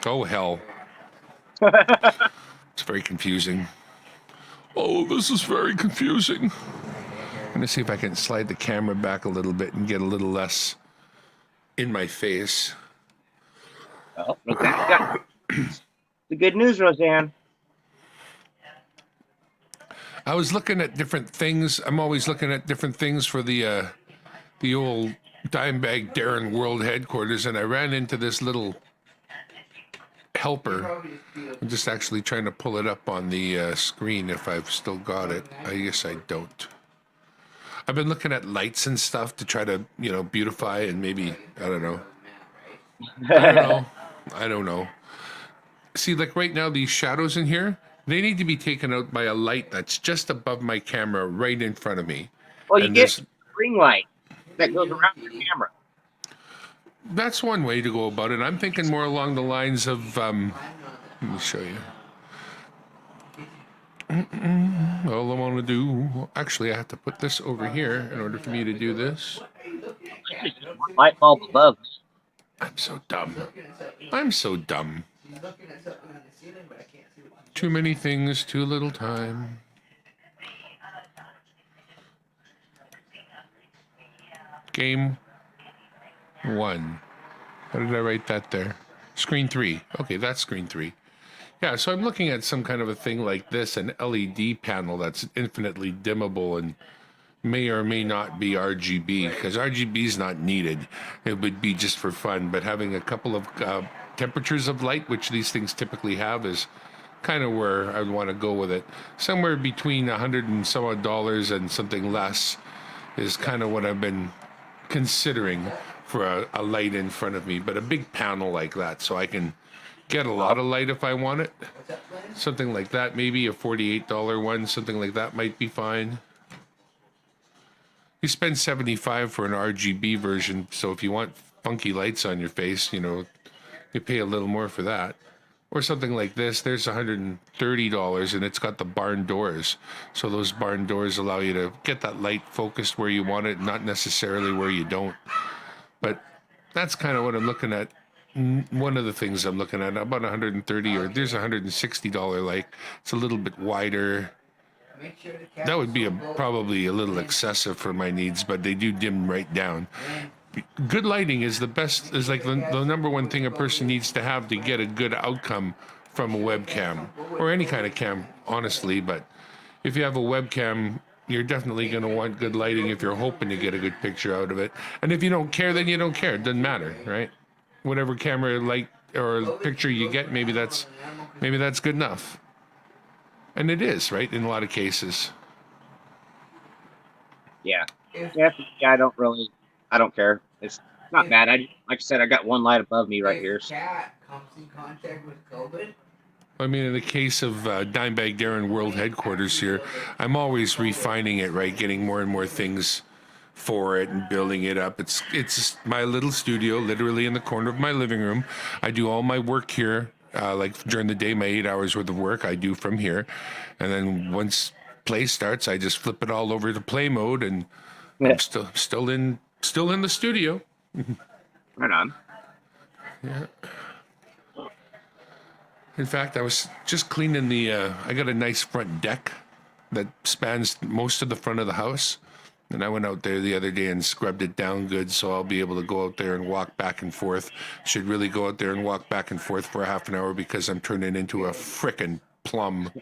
oh, hell. It's very confusing. Oh, this is very confusing. I'm going to see if I can slide the camera back a little bit and get a little less in my face. Oh, okay. The good news, Roseanne. I was looking at different things. I'm always looking at different things for the old Dimebag Darren World Headquarters, and I ran into this little helper. I'm just actually trying to pull it up on the screen if I've still got it. I guess I don't. I've been looking at lights and stuff to try to, you know, beautify and maybe, I don't know. I don't know. See, like right now, these shadows in here, they need to be taken out by a light that's just above my camera right in front of me. Well, you And get there's- a ring light that goes around your camera. That's one way to go about it. I'm thinking more along the lines of, let me show you. All I want to do, actually, I have to put this over here in order for me to do this. One light bulb above. I'm so dumb. I'm so dumb. She's looking at something in the ceiling, but I can't see what she's Too many things, too little time. Game 1. How did I write that there? Screen 3. Okay, that's screen 3. Yeah, so I'm looking at some kind of a thing like this, an LED panel that's infinitely dimmable and may or may not be RGB, because RGB is not needed. It would be just for fun, but having a couple of temperatures of light, which these things typically have, is kind of where I would want to go with it. Somewhere between $100 and some odd dollars and something less is kind of what I've been considering for a light in front of me, but a big panel like that so I can get a lot of light if I want it. Something like that, maybe a $48 one, something like that might be fine. You spend $75 for an RGB version, so if you want funky lights on your face, you know, you pay a little more for that. Or something like this, there's $130 and it's got the barn doors. So those barn doors allow you to get that light focused where you want it, not necessarily where you don't. But that's kind of what I'm looking at. One of the things I'm looking at, about $130, or there's $160 light. It's a little bit wider. Make sure the cat That would be is so probably a little excessive for my needs, but they do dim right down. Good lighting is the best, is like the number one thing a person needs to have to get a good outcome from a webcam, or any kind of cam, honestly. But if you have a webcam, you're definitely going to want good lighting if you're hoping to get a good picture out of it. And if you don't care, then you don't care. It doesn't matter, right? Whatever camera light or picture you get, maybe that's good enough. And it is, right, in a lot of cases. Yeah. Yeah, I don't really I don't care. It's not bad. Like I said, I got one light above me right If here. So. cat comes in contact with COVID, I mean, in the case of Dimebag Darren World Headquarters here, I'm always refining it, right? Getting more and more things for it and building it up. It's my little studio, literally in the corner of my living room. I do all my work here. Like during the day, my 8 hours worth of work I do from here, and then once play starts, I just flip it all over to play mode, and I'm still in the studio. Right on. Yeah. In fact, I was just cleaning the. I got a nice front deck that spans most of the front of the house. And I went out there the other day and scrubbed it down good, so I'll be able to go out there and walk back and forth. Should really go out there and walk back and forth for a half an hour because I'm turning into a frickin' plum.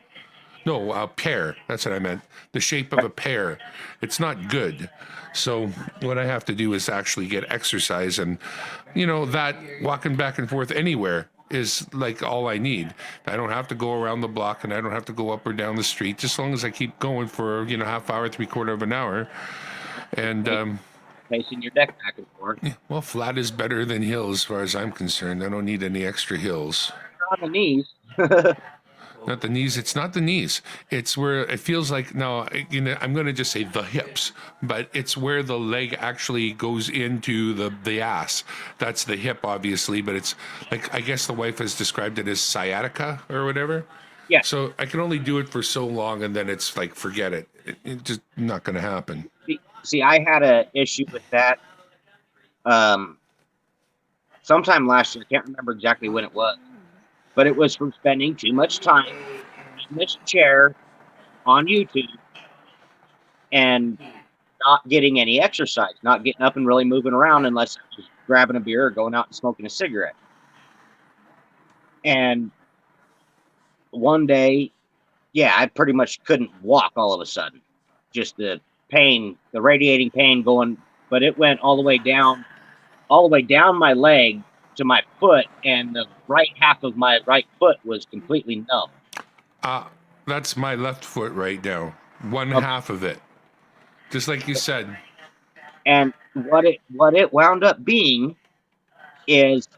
No, a pear. That's what I meant. The shape of a pear. It's not good. So what I have to do is actually get exercise, and that walking back and forth anywhere is like all I need. I don't have to go around the block, and I don't have to go up or down the street. Just as long as I keep going for half hour, 3/4 of an hour, and Pacing your deck back and forth. well, flat is better than hills as far as I'm concerned. I don't need any extra hills. On the knees. Not the knees. It's not the knees. It's where it feels like, no, I'm going to just say the hips, but it's where the leg actually goes into the ass. That's the hip, obviously, but it's like, I guess the wife has described it as sciatica or whatever. Yeah. So I can only do it for so long, and then it's like, forget it. It's just not going to happen. See, I had an issue with that sometime last year. I can't remember exactly when it was, but it was from spending too much time in this chair on YouTube and not getting any exercise, not getting up and really moving around unless I was grabbing a beer or going out and smoking a cigarette. And one day, yeah, I pretty much couldn't walk all of a sudden. Just the pain, the radiating pain going, but it went all the way down my leg to my foot, and the right half of my right foot was completely numb. That's my left foot right now. One half of it. Just like you said. And what it wound up being is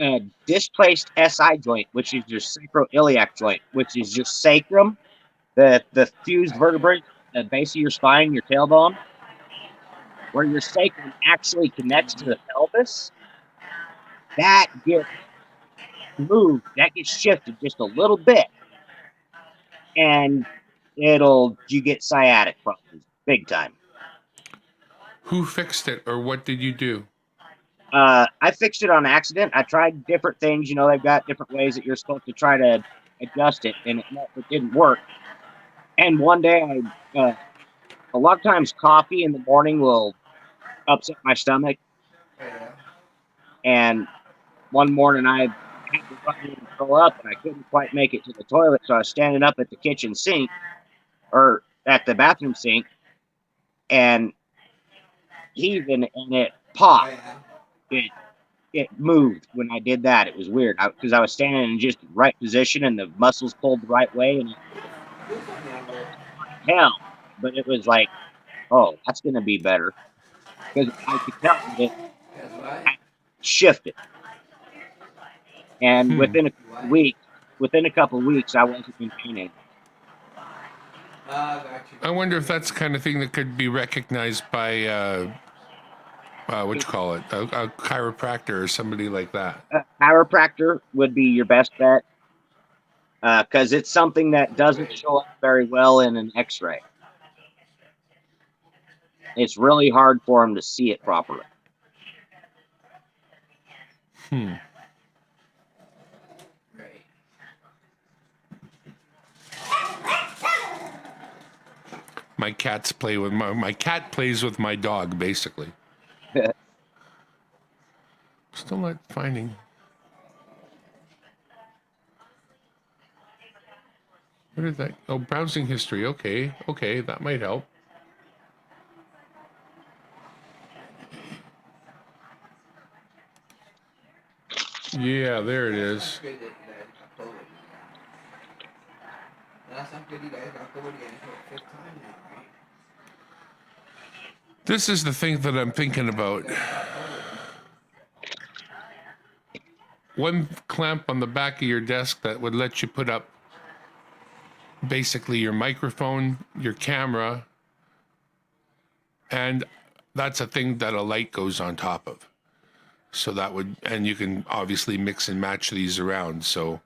a displaced SI joint, which is your sacroiliac joint, which is your sacrum, the fused vertebrae, the base of your spine, your tailbone, where your sacrum actually connects to the pelvis. That gets moved, that gets shifted just a little bit, and you get sciatic problems big time. Who fixed it, or what did you do? I fixed it on accident. I tried different things. They've got different ways that you're supposed to try to adjust it, and it didn't work. And one day, a lot of times coffee in the morning will upset my stomach. And one morning I had to run in and throw up, and I couldn't quite make it to the toilet. So I was standing up at the kitchen sink, or at the bathroom sink, and heaving, and it popped. It moved when I did that. It was weird because I was standing in just the right position and the muscles pulled the right way, and hell, but it was like, oh, that's gonna be better because I could tell that it shifted, and within a couple of weeks, I wasn't in pain anymore. I wonder if that's the kind of thing that could be recognized by what you call it, a chiropractor or somebody like that. A chiropractor would be your best bet because it's something that doesn't show up very well in an X-ray. It's really hard for them to see it properly. My cat plays with my dog, basically. Still not finding. What is that? Oh, browsing history. Okay, that might help. Yeah, there it is. This is the thing that I'm thinking about. One clamp on the back of your desk that would let you put up basically your microphone, your camera, and that's a thing that a light goes on top of. So that would, and you can obviously mix and match these around. So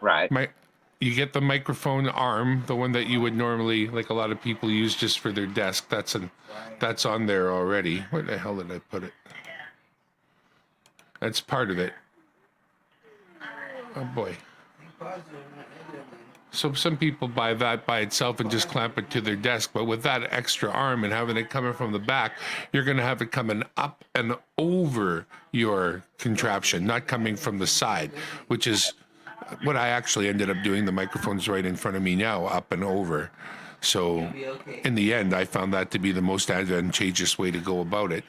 Right. you get the microphone arm, the one that you would normally, like a lot of people use just for their desk. That's on there already. Where the hell did I put it? That's part of it. Oh boy. So some people buy that by itself and just clamp it to their desk, but with that extra arm and having it coming from the back, you're going to have it coming up and over your contraption, not coming from the side, which is what I actually ended up doing. The microphone's right in front of me now, up and over. So in the end, I found that to be the most advantageous way to go about it.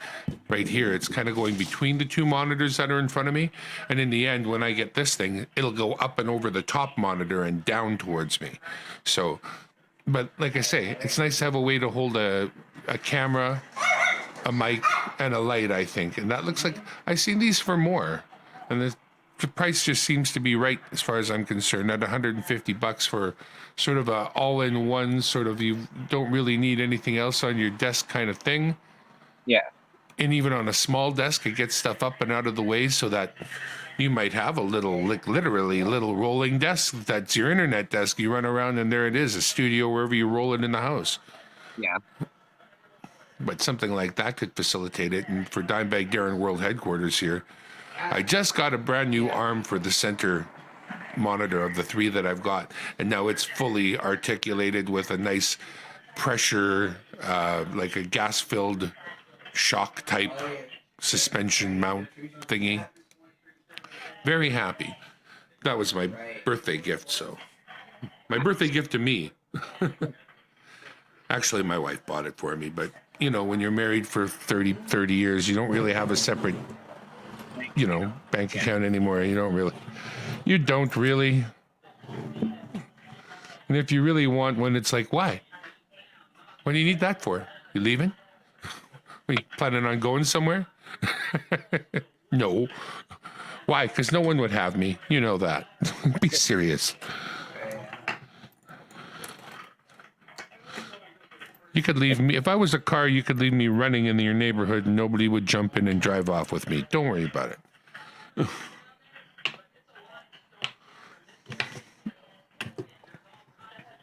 Right here, it's kind of going between the two monitors that are in front of me. And in the end, when I get this thing, it'll go up and over the top monitor and down towards me. So, but like I say, it's nice to have a way to hold a camera, a mic, and a light, I think. And that looks like, I've seen these for more. And the price just seems to be right as far as I'm concerned, at $150 for sort of a all-in-one sort of, you don't really need anything else on your desk kind of thing. Yeah. And even on a small desk, it gets stuff up and out of the way so that you might have a little, like literally little rolling desk. That's your internet desk. You run around and there it is, a studio wherever you roll it in the house. Yeah. But something like that could facilitate it. And for Dimebag Darren World Headquarters here, I just got a brand new arm for the center monitor of the 3 that I've got, and now it's fully articulated with a nice pressure, like a gas-filled shock type suspension mount thingy. Very happy. That was my birthday gift, so my birthday gift to me. Actually, my wife bought it for me, but you know, when you're married for 30 years, you don't really have a separate, you know, bank account anymore. You don't really. And if you really want one, it's like, why? What do you need that for? You leaving? Are you planning on going somewhere? No. Why? Because no one would have me. You know that. Be serious. You could leave me. If I was a car, you could leave me running in your neighborhood and nobody would jump in and drive off with me. Don't worry about it.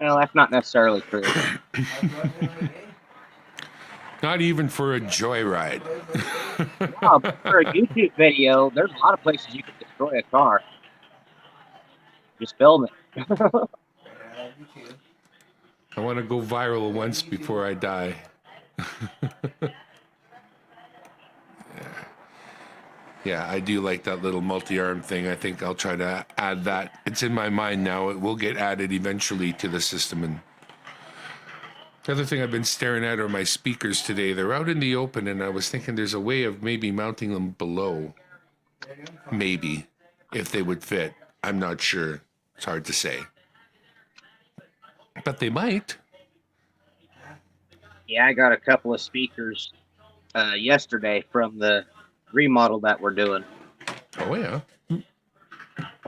Well, that's not necessarily true. Not even for a joyride. No, but for a YouTube video, there's a lot of places you can destroy a car. Just film it. I want to go viral once before I die. Yeah, I do like that little multi-arm thing. I think I'll try to add that. It's in my mind now. It will get added eventually to the system. And the other thing I've been staring at are my speakers today. They're out in the open, and I was thinking there's a way of maybe mounting them below. Maybe, if they would fit. I'm not sure. It's hard to say. But they might. Yeah, I got a couple of speakers yesterday from the remodel that we're doing. Oh, yeah.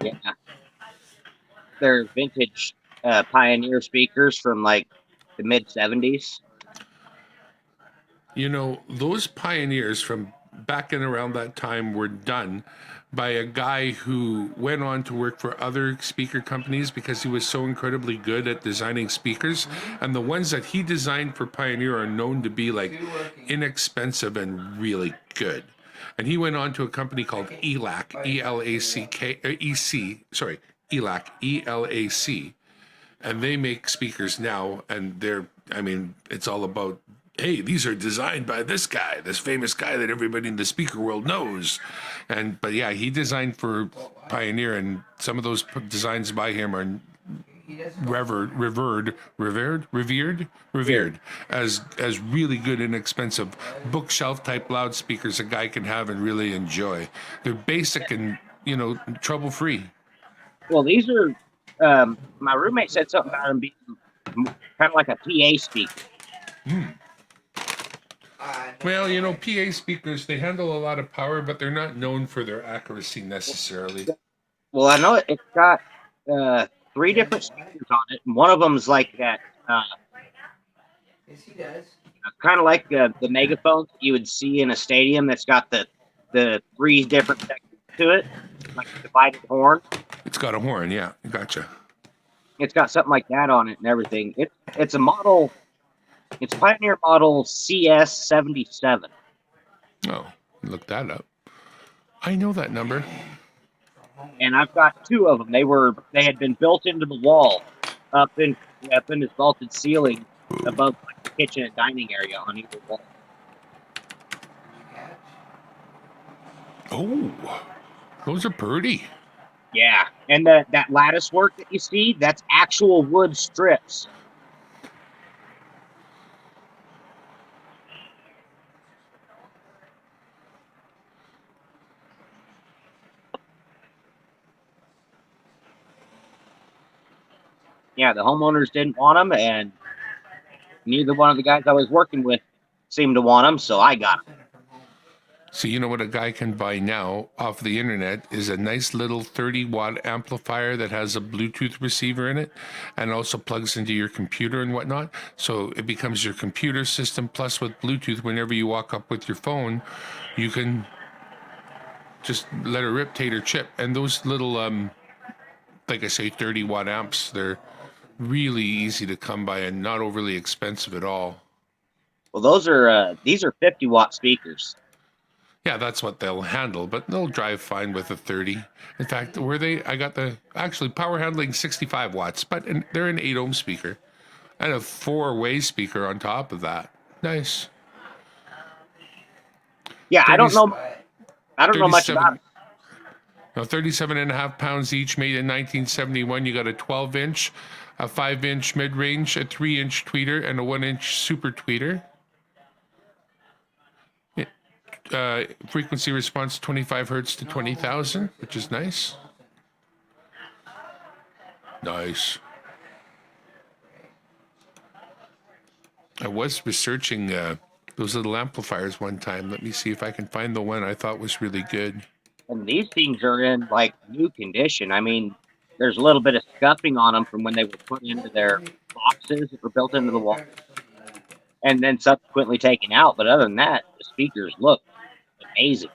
Yeah. They're vintage Pioneer speakers from like the mid-70s. You know, those Pioneers from back in around that time were done by a guy who went on to work for other speaker companies because he was so incredibly good at designing speakers. And the ones that he designed for Pioneer are known to be like inexpensive and really good. And he went on to a company called ELAC, E-L-A-C-K, E-C, sorry, ELAC, E-L-A-C. And they make speakers now, and they're, I mean, it's all about, hey, these are designed by this guy, this famous guy that everybody in the speaker world knows. And, but yeah, he designed for Pioneer, and some of those designs by him are revered as really good, inexpensive bookshelf type loudspeakers a guy can have and really enjoy. They're basic and, you know, trouble free. Well, these are, my roommate said something about them being kind of like a PA speaker. Well, PA speakers, they handle a lot of power, but they're not known for their accuracy necessarily. Well, I know it's got three Does different it what? speakers on it, and one of them's like that, Yes, he does. kind of like the megaphones that you would see in a stadium. That's got the three different sections to it, like a divided horn. It's got a horn, yeah. Gotcha. It's got something like that on it and everything. It's a model. It's Pioneer model CS77, Oh, look that up. I know that number. and I've got two of them. They had been built into the wall up in this vaulted ceiling above like, the kitchen and dining area on either wall. Catch. Oh, those are pretty. Yeah, and that lattice work that you see, that's actual wood strips. Yeah, the homeowners didn't want them, and neither one of the guys I was working with seemed to want them, so I got them. Send it from home. So you know what a guy can buy now off the internet is a nice little 30-watt amplifier that has a Bluetooth receiver in it and also plugs into your computer and whatnot. So it becomes your computer system plus with Bluetooth. Whenever you walk up with your phone, you can just let it rip, tater chip. And those little, like I say, 30-watt amps, they're really easy to come by and not overly expensive at all. Well, these are 50-watt speakers. Yeah, that's what they'll handle, but they'll drive fine with a 30. In fact, I got the actually power handling 65 watts, but they're an 8 ohm speaker and a 4-way speaker on top of that. Nice. Yeah, 30, I don't know much about it. 37 and a half pounds each, made in 1971. You got a 12-inch, a 5-inch mid-range, a 3-inch tweeter, and a 1-inch super tweeter. Frequency response 25 hertz to 20,000, which is nice. Nice. I was researching those little amplifiers one time. Let me see if I can find the one I thought was really good. And these things are in like new condition. I mean, there's a little bit of scuffing on them from when they were put into their boxes that were built into the wall and then subsequently taken out. But other than that, the speakers look amazing.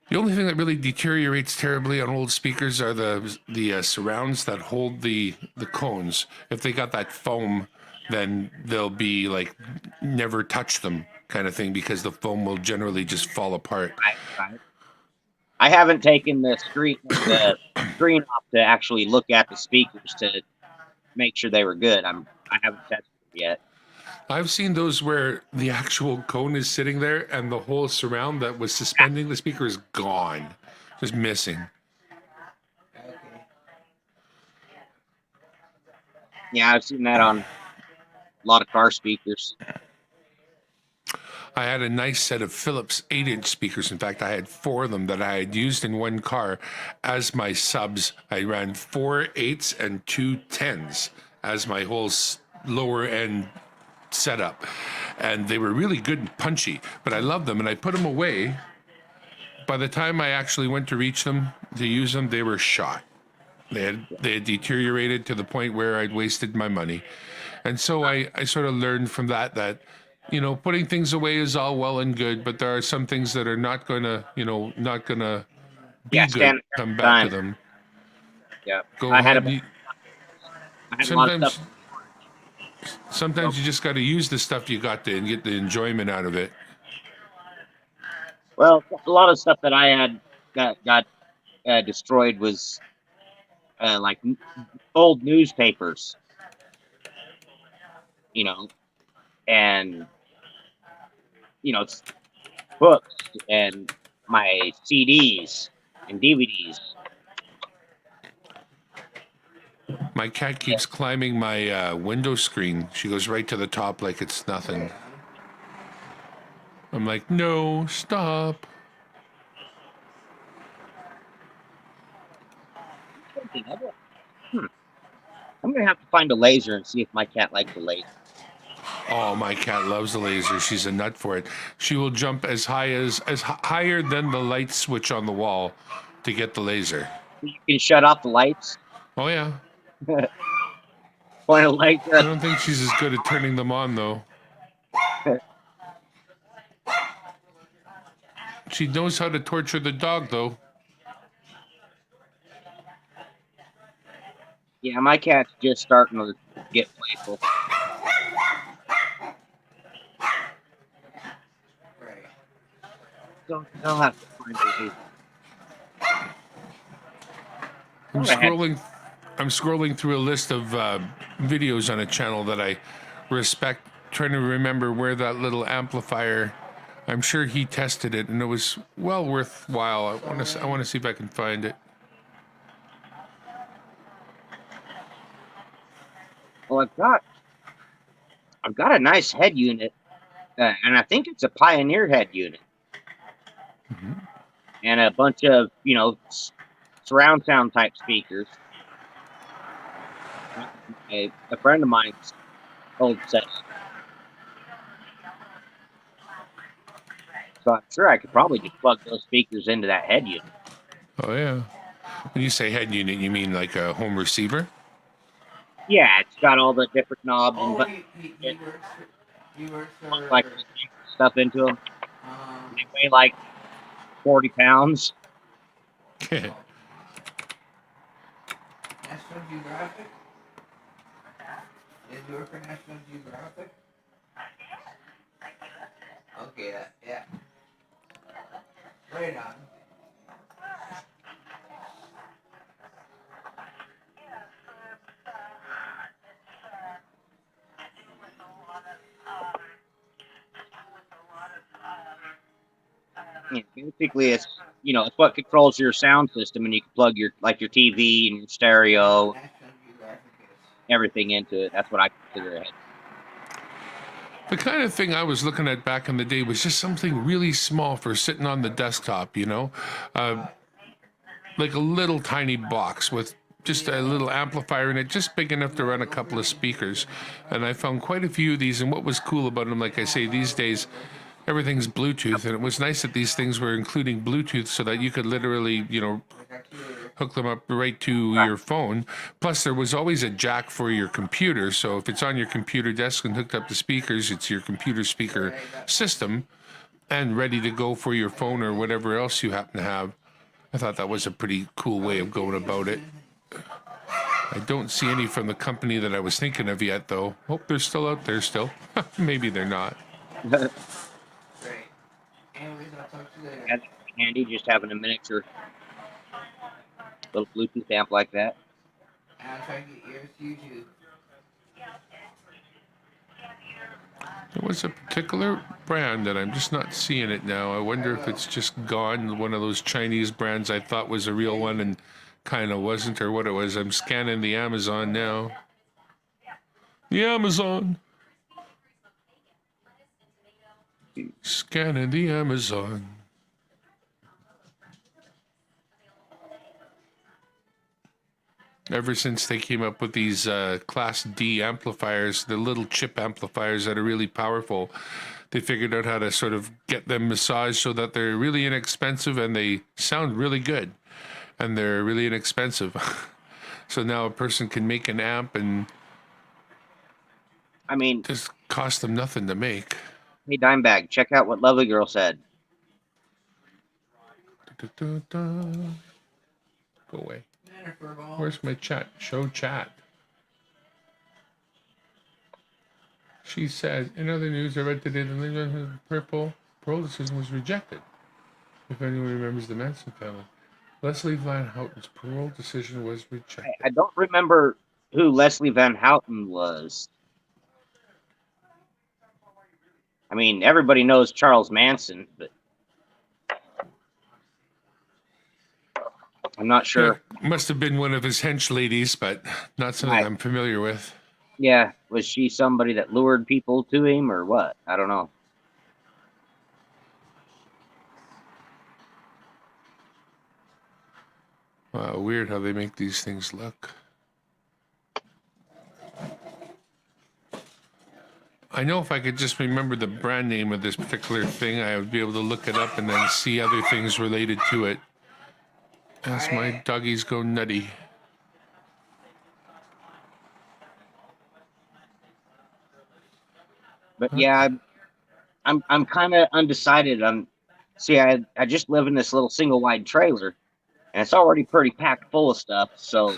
The only thing that really deteriorates terribly on old speakers are the surrounds that hold the cones. If they got that foam, then they'll be like never touch them kind of thing because the foam will generally just fall apart. I haven't taken the screen off to actually look at the speakers to make sure they were good. I haven't tested them yet. I've seen those where the actual cone is sitting there and the whole surround that was suspending the speaker is gone, just missing. Okay. Yeah, I've seen that on a lot of car speakers. I had a nice set of Philips 8-inch speakers. In fact, I had 4 of them that I had used in one car as my subs. I ran 4 8s and 2 10s as my whole lower end setup, and they were really good and punchy, but I loved them and I put them away. By the time I actually went to reach them to use them, they were shot. They had deteriorated to the point where I'd wasted my money. And so I sort of learned from that putting things away is all well and good, but there are some things that are not gonna be good. stand Come back time. to them. Yeah, Go I had ahead. a lot of stuff. Sometimes you just got to use the stuff you got to and get the enjoyment out of it. Well, a lot of stuff that I had that got destroyed was like old newspapers, and it's books and my CDs and DVDs. My cat keeps climbing my window screen. She goes right to the top like it's nothing. I'm like, no, stop. I'm gonna have to find a laser and see if my cat likes a laser. Oh, my cat loves the laser. She's a nut for it. She will jump as higher than the light switch on the wall to get the laser. You can shut off the lights. Oh yeah. Point a laser I at don't think she's as good at turning them on though. She knows how to torture the dog though. Yeah, my cat's just starting to get playful. Right. So I'll have to find a laser. I'm Thought I had scrolling. I'm scrolling through a list of videos on a channel that I respect, trying to remember where that little amplifier. I'm sure he tested it, and it was well worthwhile. I want to see if I can find it. well, I've got a nice head unit, and I think it's a Pioneer head unit, and a bunch of surround sound type speakers. A friend of mine's old setup, so I'm sure I could probably just plug those speakers into that head unit. Oh yeah. When you say head unit, you mean like a home receiver? Yeah, it's got all the different knobs and Oh, buttons, he works for like stuff into them. um They weigh like 40 pounds. National Geographic. Is he work for National Geographic? Okay, yeah. Right on. Yeah, basically, it's what controls your sound system, and you can plug your TV and your stereo, National Geographic is. everything into it. That's what I consider a head. The kind of thing I was looking at back in the day was just something really small for sitting on the desktop, like a little tiny box with just a little amplifier in it, just big enough to run a couple of speakers. And I found quite a few of these. And what was cool about them, like I say, these days, everything's Bluetooth. And it was nice that these things were including Bluetooth so that you could literally, hook them up right to Right. your phone. Plus, there was always a jack for your computer. So if it's on your computer desk and hooked up to speakers, it's your computer speaker system and ready to go for your phone or whatever else you happen to have. I thought that was a pretty cool way of going about it. I don't see any from the company that I was thinking of yet, though. Hope they're still out there still. Maybe they're not. Right. Anyways, I'll talk to you later. That's handy, just having a miniature little Bluetooth amp like that. And I'll try to get yours to you too. There was a particular brand that I'm just not seeing it now. I wonder if it's just gone. One of those Chinese brands I thought was a real one and kind of wasn't, or what it was. I'm scanning the Amazon now. The Amazon. Scanning the Amazon. Ever since they came up with these Class D amplifiers, the little chip amplifiers that are really powerful, they figured out how to sort of get them massaged so that they're really inexpensive and they sound really good. And they're really inexpensive. So now a person can make an amp and I mean, just cost them nothing to make. hey, Dimebag, check out what Lovely Girl said. Go away. Where's my chat? Show chat. She said, in other news, I read today the purple parole decision was rejected. If anyone remembers the Manson family. Leslie Van Houten's parole decision was rejected. I don't remember who Leslie Van Houten was. I mean, everybody knows Charles Manson, but I'm not sure. Yeah, must have been one of his hench ladies, but not something Right. I'm familiar with. Yeah, was she somebody that lured people to him or what? I don't know. Wow, weird how they make these things look. I know if I could just remember the brand name of this particular thing, I would be able to look it up and then see other things related to it. As my doggies go nutty. But yeah, I'm kind of undecided. I just live in this little single wide trailer, and it's already pretty packed full of stuff. So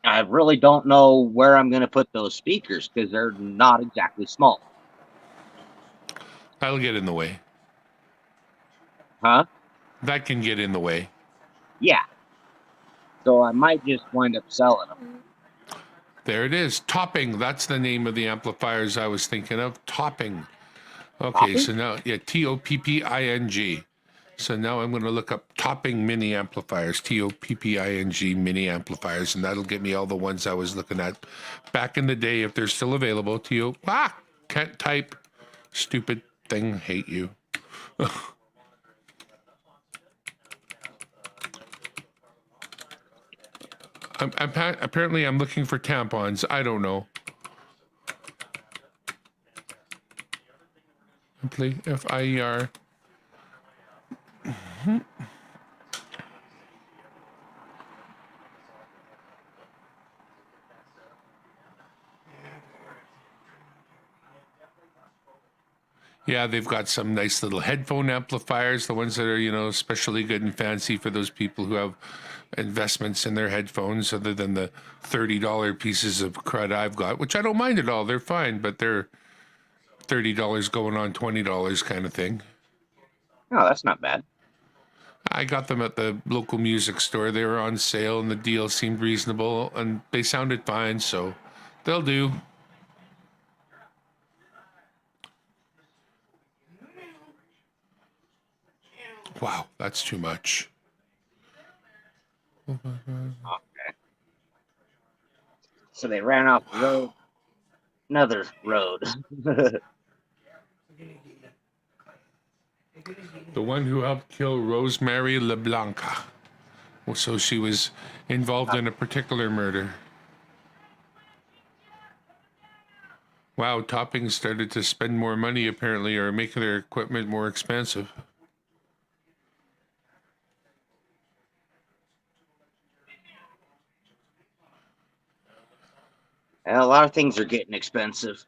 I really don't know where I'm going to put those speakers because they're not exactly small, That'll get in the way. huh? That can get in the way. Yeah. So I might just wind up selling them. There it is. Topping. That's the name of the amplifiers I was thinking of. Topping. Okay, Topping? so now, yeah, Topping. So now I'm going to look up topping mini amplifiers, Topping mini amplifiers, and that'll get me all the ones I was looking at back in the day if they're still available. Can't type. Stupid thing. Hate you. Apparently, I'm looking for tampons. I don't know. FIER. Yeah, they've got some nice little headphone amplifiers, the ones that are, especially good and fancy for those people who have investments in their headphones other than the $30 pieces of crud I've got, which I don't mind at all. They're fine, but they're $30 going on $20 kind of thing. Oh, that's not bad. I got them at the local music store. They were on sale and the deal seemed reasonable and they sounded fine, so they'll do. Wow, that's too much. Okay. So they ran off the road. Another road. The one who helped kill Rosemary LeBlanca. Well, so she was involved in a particular murder. Wow, Topping started to spend more money apparently, or make their equipment more expensive. A lot of things are getting expensive.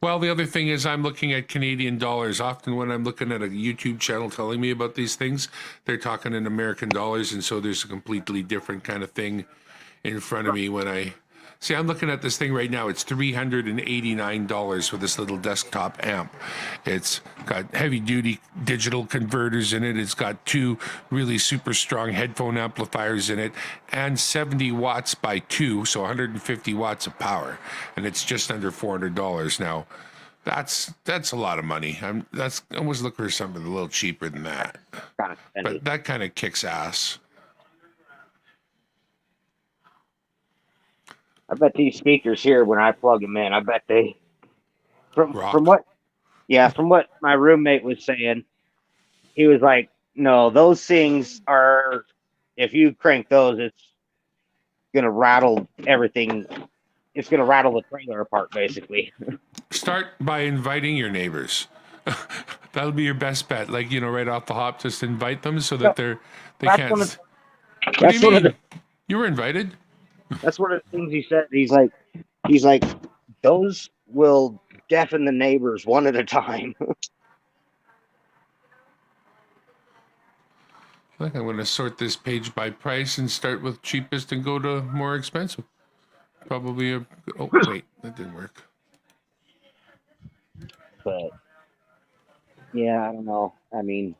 Well, the other thing is I'm looking at Canadian dollars. Often when I'm looking at a YouTube channel telling me about these things, they're talking in American dollars, and so there's a completely different kind of thing in front of me when I see. I'm looking at this thing right now. It's $389 for this little desktop amp. It's got heavy duty digital converters in it. It's got two really super strong headphone amplifiers in it and 70 watts by 2, so 150 watts of power, and it's just under $400 now. That's a lot of money. I was looking for something a little cheaper than that, but that kind of kicks ass. I bet these speakers here, when I plug them in, I bet they, from what my roommate was saying, he was like, no, those things are, if you crank those, it's gonna rattle everything. It's gonna rattle the trailer apart, basically. Start by inviting your neighbors. That'll be your best bet. Like, right off the hop, just invite them so that they That's can't. one of, What do that's you one of mean? the You were invited? that's one of the things he said. He's like, those will deafen the neighbors one at a time. I think I'm going to sort this page by price and start with cheapest and go to more expensive. Probably a. Oh, wait, that didn't work. But yeah, I don't know. I mean,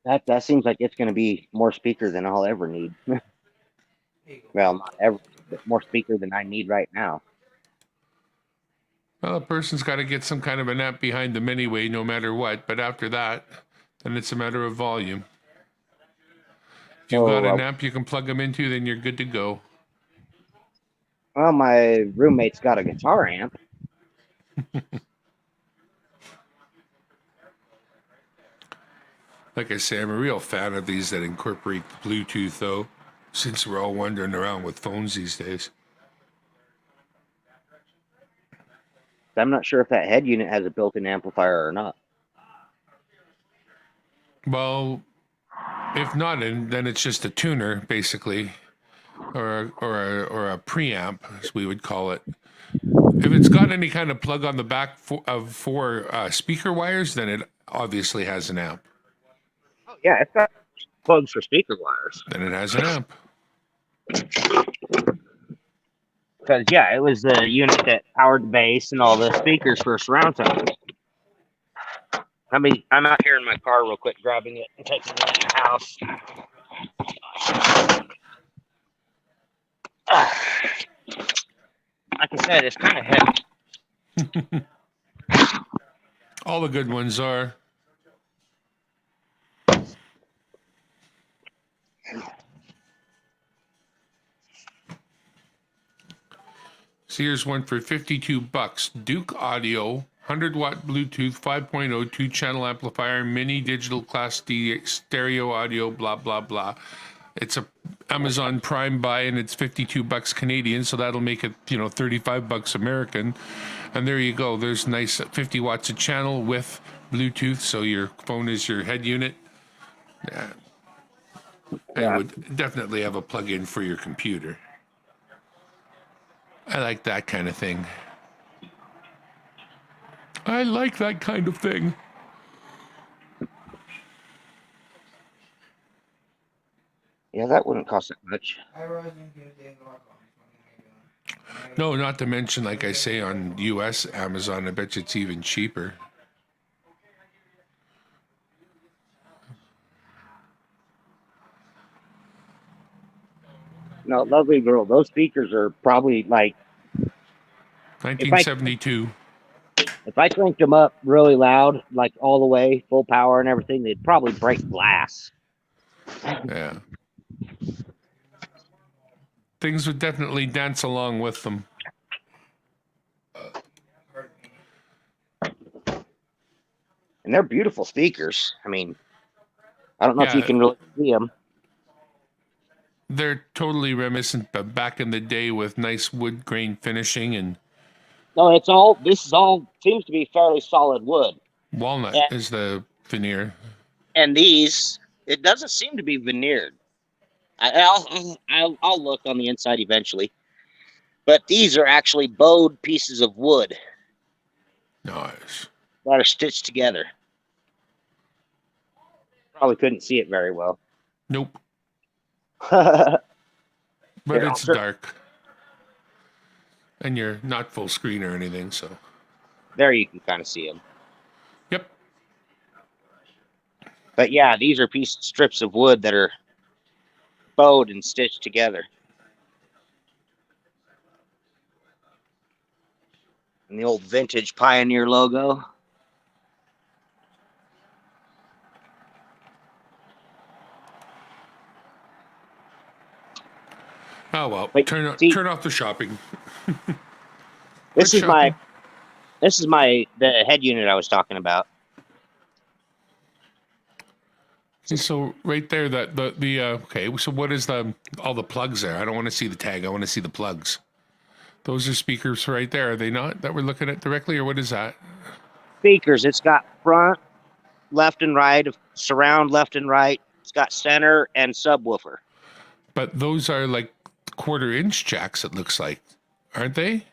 that seems like it's going to be more speaker than I'll ever need. Well, not ever, but more speaker than I need right now. Well, a person's got to get some kind of an amp behind them anyway, no matter what. But after that, then it's a matter of volume. If you've got an amp you can plug them into, then you're good to go. Well, my roommate's got a guitar amp. Like I say, I'm a real fan of these that incorporate Bluetooth, though, since we're all wandering around with phones these days. I'm not sure if that head unit has a built-in amplifier or not. Well, if not, then it's just a tuner, basically, or a preamp, as we would call it. If it's got any kind of plug on the back of four speaker wires, then it obviously has an amp. Oh yeah, it's got plugs for speaker wires. Then it has an amp. Because yeah, it was the unit that powered the bass and all the speakers for surround sound. I'm out here in my car real quick, grabbing it and taking it to the house. Like I said, it's kind of heavy. All the good ones are. So here's one for $52. Duke Audio, 100-watt Bluetooth 5.0 2-channel amplifier, mini digital class D stereo audio, blah, blah, blah. It's a Amazon Prime buy, and it's $52 Canadian, so that'll make it, $35 American. And there you go. There's nice 50 watts a channel with Bluetooth, so your phone is your head unit. Yeah. And it would definitely have a plug-in for your computer. I like that kind of thing. I like that kind of thing. Yeah, that wouldn't cost that much. No, not to mention, like I say, on US Amazon, I bet you it's even cheaper. No, lovely girl. Those speakers are probably like 1972. if I cranked them up really loud, like all the way, full power and everything, they'd probably break glass. Yeah. Things would definitely dance along with them. And they're beautiful speakers. I mean, I don't know if you Yeah. can really see them. They're totally reminiscent of back in the day with nice wood grain finishing and No, this is all seems to be fairly solid wood. walnut is the veneer. And these, it doesn't seem to be veneered. I'll look on the inside eventually. But these are actually bowed pieces of wood Nice. that are stitched together. Probably couldn't see it very well. Nope. But But it's dark. And you're not full screen or anything, so. There you can kind of see them. Yep. But yeah, these are strips of wood that are bowed and stitched together. And the old vintage Pioneer logo. Oh well, Wait, turn off the shopping. This is the head unit I was talking about. And so right there, okay. So what is all the plugs there? I don't want to see the tag. I want to see the plugs. Those are speakers right there. Are they not that we're looking at directly, or what is that? Speakers. It's got front, left and right, surround left and right. It's got center and subwoofer. But those are like 1/4-inch jacks. It looks like, aren't they?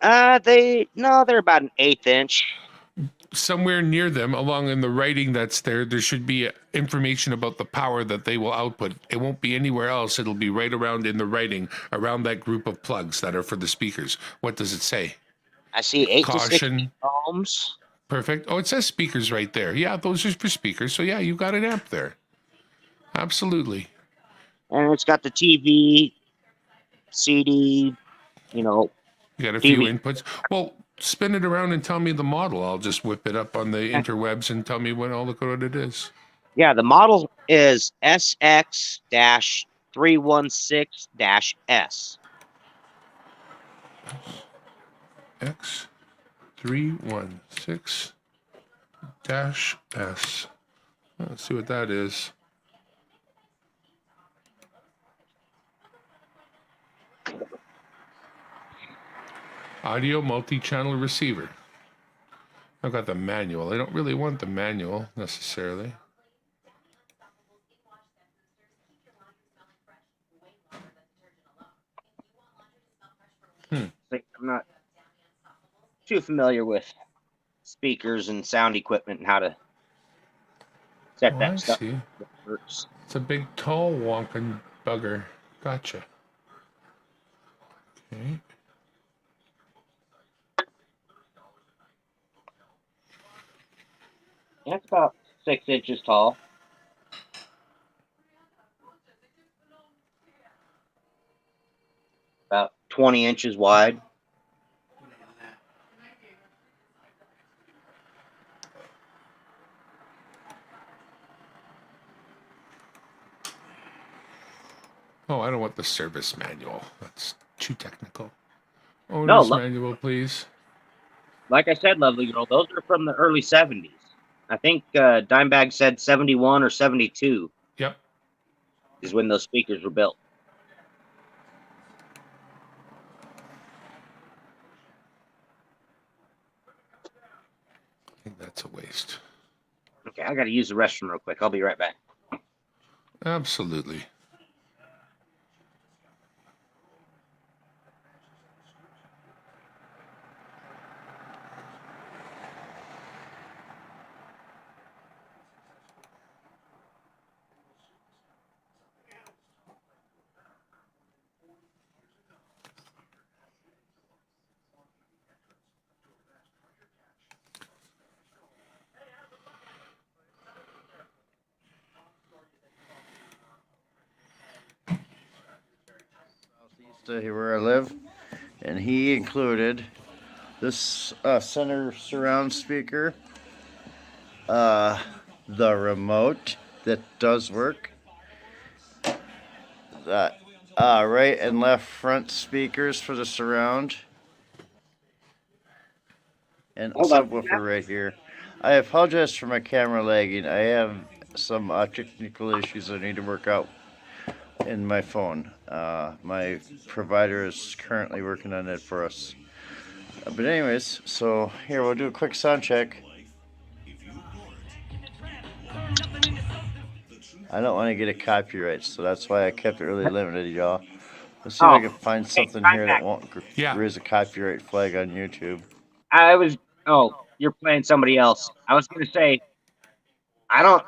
They're about an 1/8 inch. Somewhere near them, along in the writing that's there should be information about the power that they will output. It won't be anywhere else. It'll be right around in the writing, around that group of plugs that are for the speakers. What does it say? I see 8 Caution. to 6 ohms. Perfect. Oh, it says speakers right there. Yeah, those are for speakers. So yeah, you've got an amp there. Absolutely. And it's got the TV, CD, You got a TV. few inputs. Well, spin it around and tell me the model. I'll just whip it up on the interwebs and tell me what it is. Yeah, the model is SX-316-S. X316-S. Let's see what that is. Audio multi-channel receiver. I've got the manual. I don't really want the manual necessarily. I'm not too familiar with speakers and sound equipment and how to set Oh, that I stuff. see. It works. It's a big, tall, wonkin' bugger. Gotcha. Okay. Yeah, it's about 6 inches tall. About 20 inches wide. Oh, I don't want the service manual. That's too technical. No, Owner's manual, please. like I said, lovely girl, those are from the early 70s. I think Dimebag said 71 or 72 Yep. is when those speakers were built. I think that's a waste. Okay, I got to use the restroom real quick. I'll be right back. Absolutely. Southeast where I live, and he included this center surround speaker, the remote that does work, the right and left front speakers for the surround, and Hold on. subwoofer right here. I apologize for my camera lagging. I have some technical issues I need to work out in my phone. My provider is currently working on it for us. But anyways, so here we'll do a quick sound check. I don't want to get a copyright, so that's why I kept it really limited, y'all. Let's see if I can find something here that won't raise a copyright flag on YouTube. You're playing somebody else. I was going to say, I don't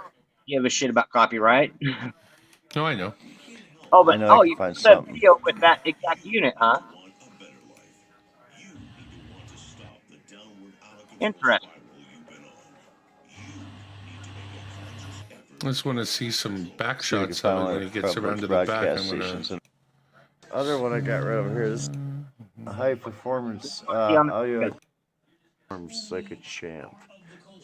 give a shit about copyright. No, I know. But I know I can you find did a something. video with that exact unit, huh? Interesting. I just want to see some back See if we can shots find of it one when it gets of around to the back. broadcast I'm gonna. stations. And other one I got right over here is a high performance See on the audio performs like a champ.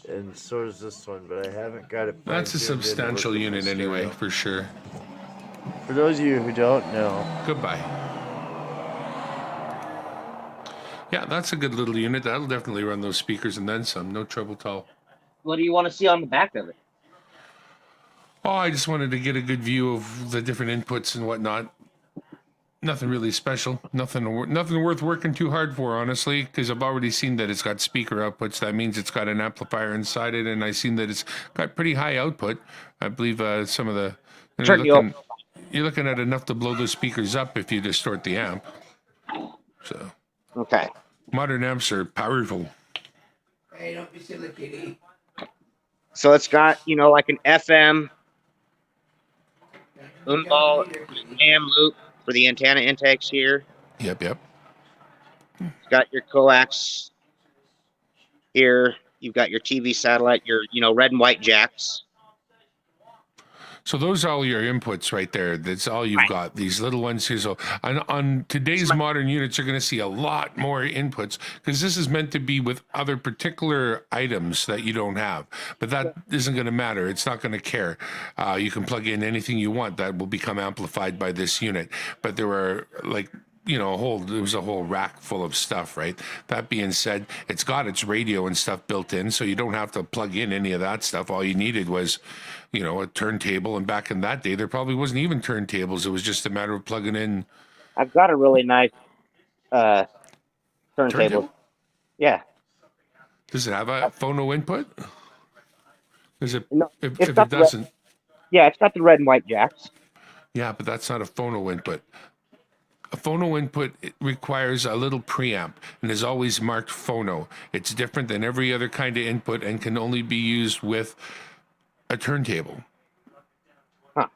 And so does this one, but I haven't got it. That's a fine-tuned in to work substantial with my unit anyway, stereo. for sure. For those of you who don't know, Goodbye. Yeah, that's a good little unit. That'll definitely run those speakers and then some. No trouble at all. What do you want to see on the back of it? Oh, I just wanted to get a good view of the different inputs and whatnot. Nothing really special. Nothing worth working too hard for, honestly, because I've already seen that it's got speaker outputs. That means it's got an amplifier inside it, and I've seen that it's got pretty high output. I believe some of the you're looking at enough to blow the speakers up if you distort the amp. So Okay. modern amps are powerful. Hey, don't be silly, kitty. So it's got, like an FM Don't be AM loop for the antenna intakes here. Yep. It's got your coax here. You've got your TV satellite, your, red and white jacks. So those are all your inputs right there. That's all you've got. These little ones here. So on today's modern units, you're going to see a lot more inputs because this is meant to be with other particular items that you don't have. But that isn't going to matter. It's not going to care. You can plug in anything you want that will become amplified by this unit. But there were there was a whole rack full of stuff, right? That being said, it's got its radio and stuff built in, so you don't have to plug in any of that stuff. All you needed was, a turntable. And back in that day, there probably wasn't even turntables. It was just a matter of plugging in. I've got a really nice turntable. Yeah. Does it have a phono input? Is it? No, If it's it got the red. doesn't, Yeah, it's got the red and white jacks. yeah, but that's not a phono input. A phono input requires a little preamp and is always marked phono. It's different than every other kind of input and can only be used with a turntable. Huh.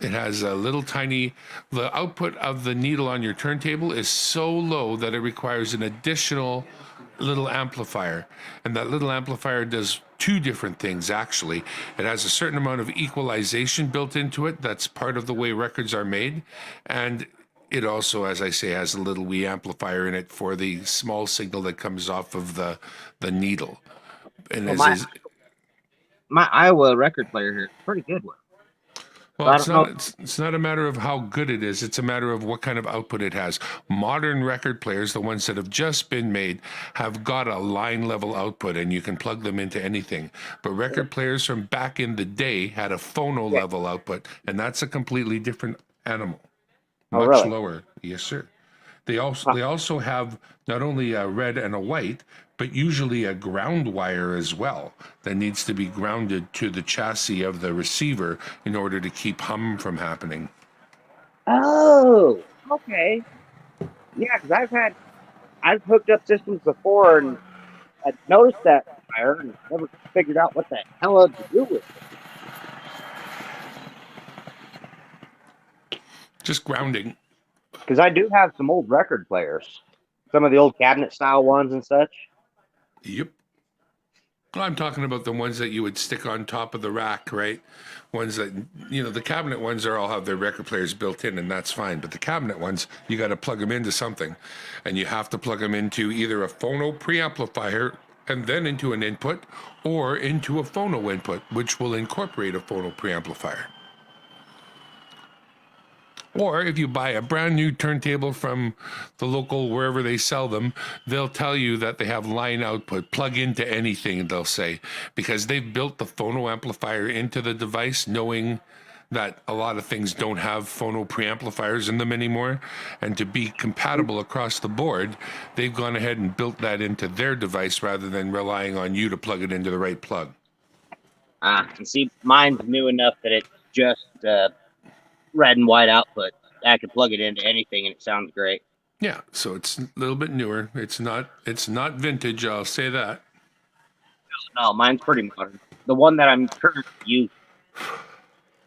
It has a little tiny, the output of the needle on your turntable is so low that it requires an additional little amplifier. And that little amplifier does two different things, actually. It has a certain amount of equalization built into it. That's part of the way records are made. And it also, as I say, has a little wee amplifier in it for the small signal that comes off of the needle. And Well, my Iowa record player here, pretty good one. well, So I don't know. it's not a matter of how good it is. It's a matter of what kind of output it has. Modern record players, the ones that have just been made, have got a line level output, and you can plug them into anything. But record players from back in the day had a phono Yeah. level output, and that's a completely different animal, Oh, much really? lower. Yes, sir. They Huh. also have not only a red and a white, but usually a ground wire as well that needs to be grounded to the chassis of the receiver in order to keep hum from happening. Oh, okay. Yeah, because I've hooked up systems before and I noticed that fire and never figured out what the hell to do with it. Just grounding. Because I do have some old record players, some of the old cabinet style ones and such. Yep. I'm talking about the ones that you would stick on top of the rack, right? Ones that, the cabinet ones are all have their record players built in, and that's fine. But the cabinet ones, you got to plug them into something. And you have to plug them into either a phono preamplifier and then into an input, or into a phono input, which will incorporate a phono preamplifier. Or if you buy a brand new turntable from the local, wherever they sell them, they'll tell you that they have line output, plug into anything, they'll say, because they've built the phono amplifier into the device, knowing that a lot of things don't have phono preamplifiers in them anymore. And to be compatible across the board, they've gone ahead and built that into their device rather than relying on you to plug it into the right plug. And see, mine's new enough that it's just red and white output. I can plug it into anything and it sounds great. Yeah, so it's a little bit newer. It's not vintage, I'll say that. No, mine's pretty modern. The one that I'm currently using,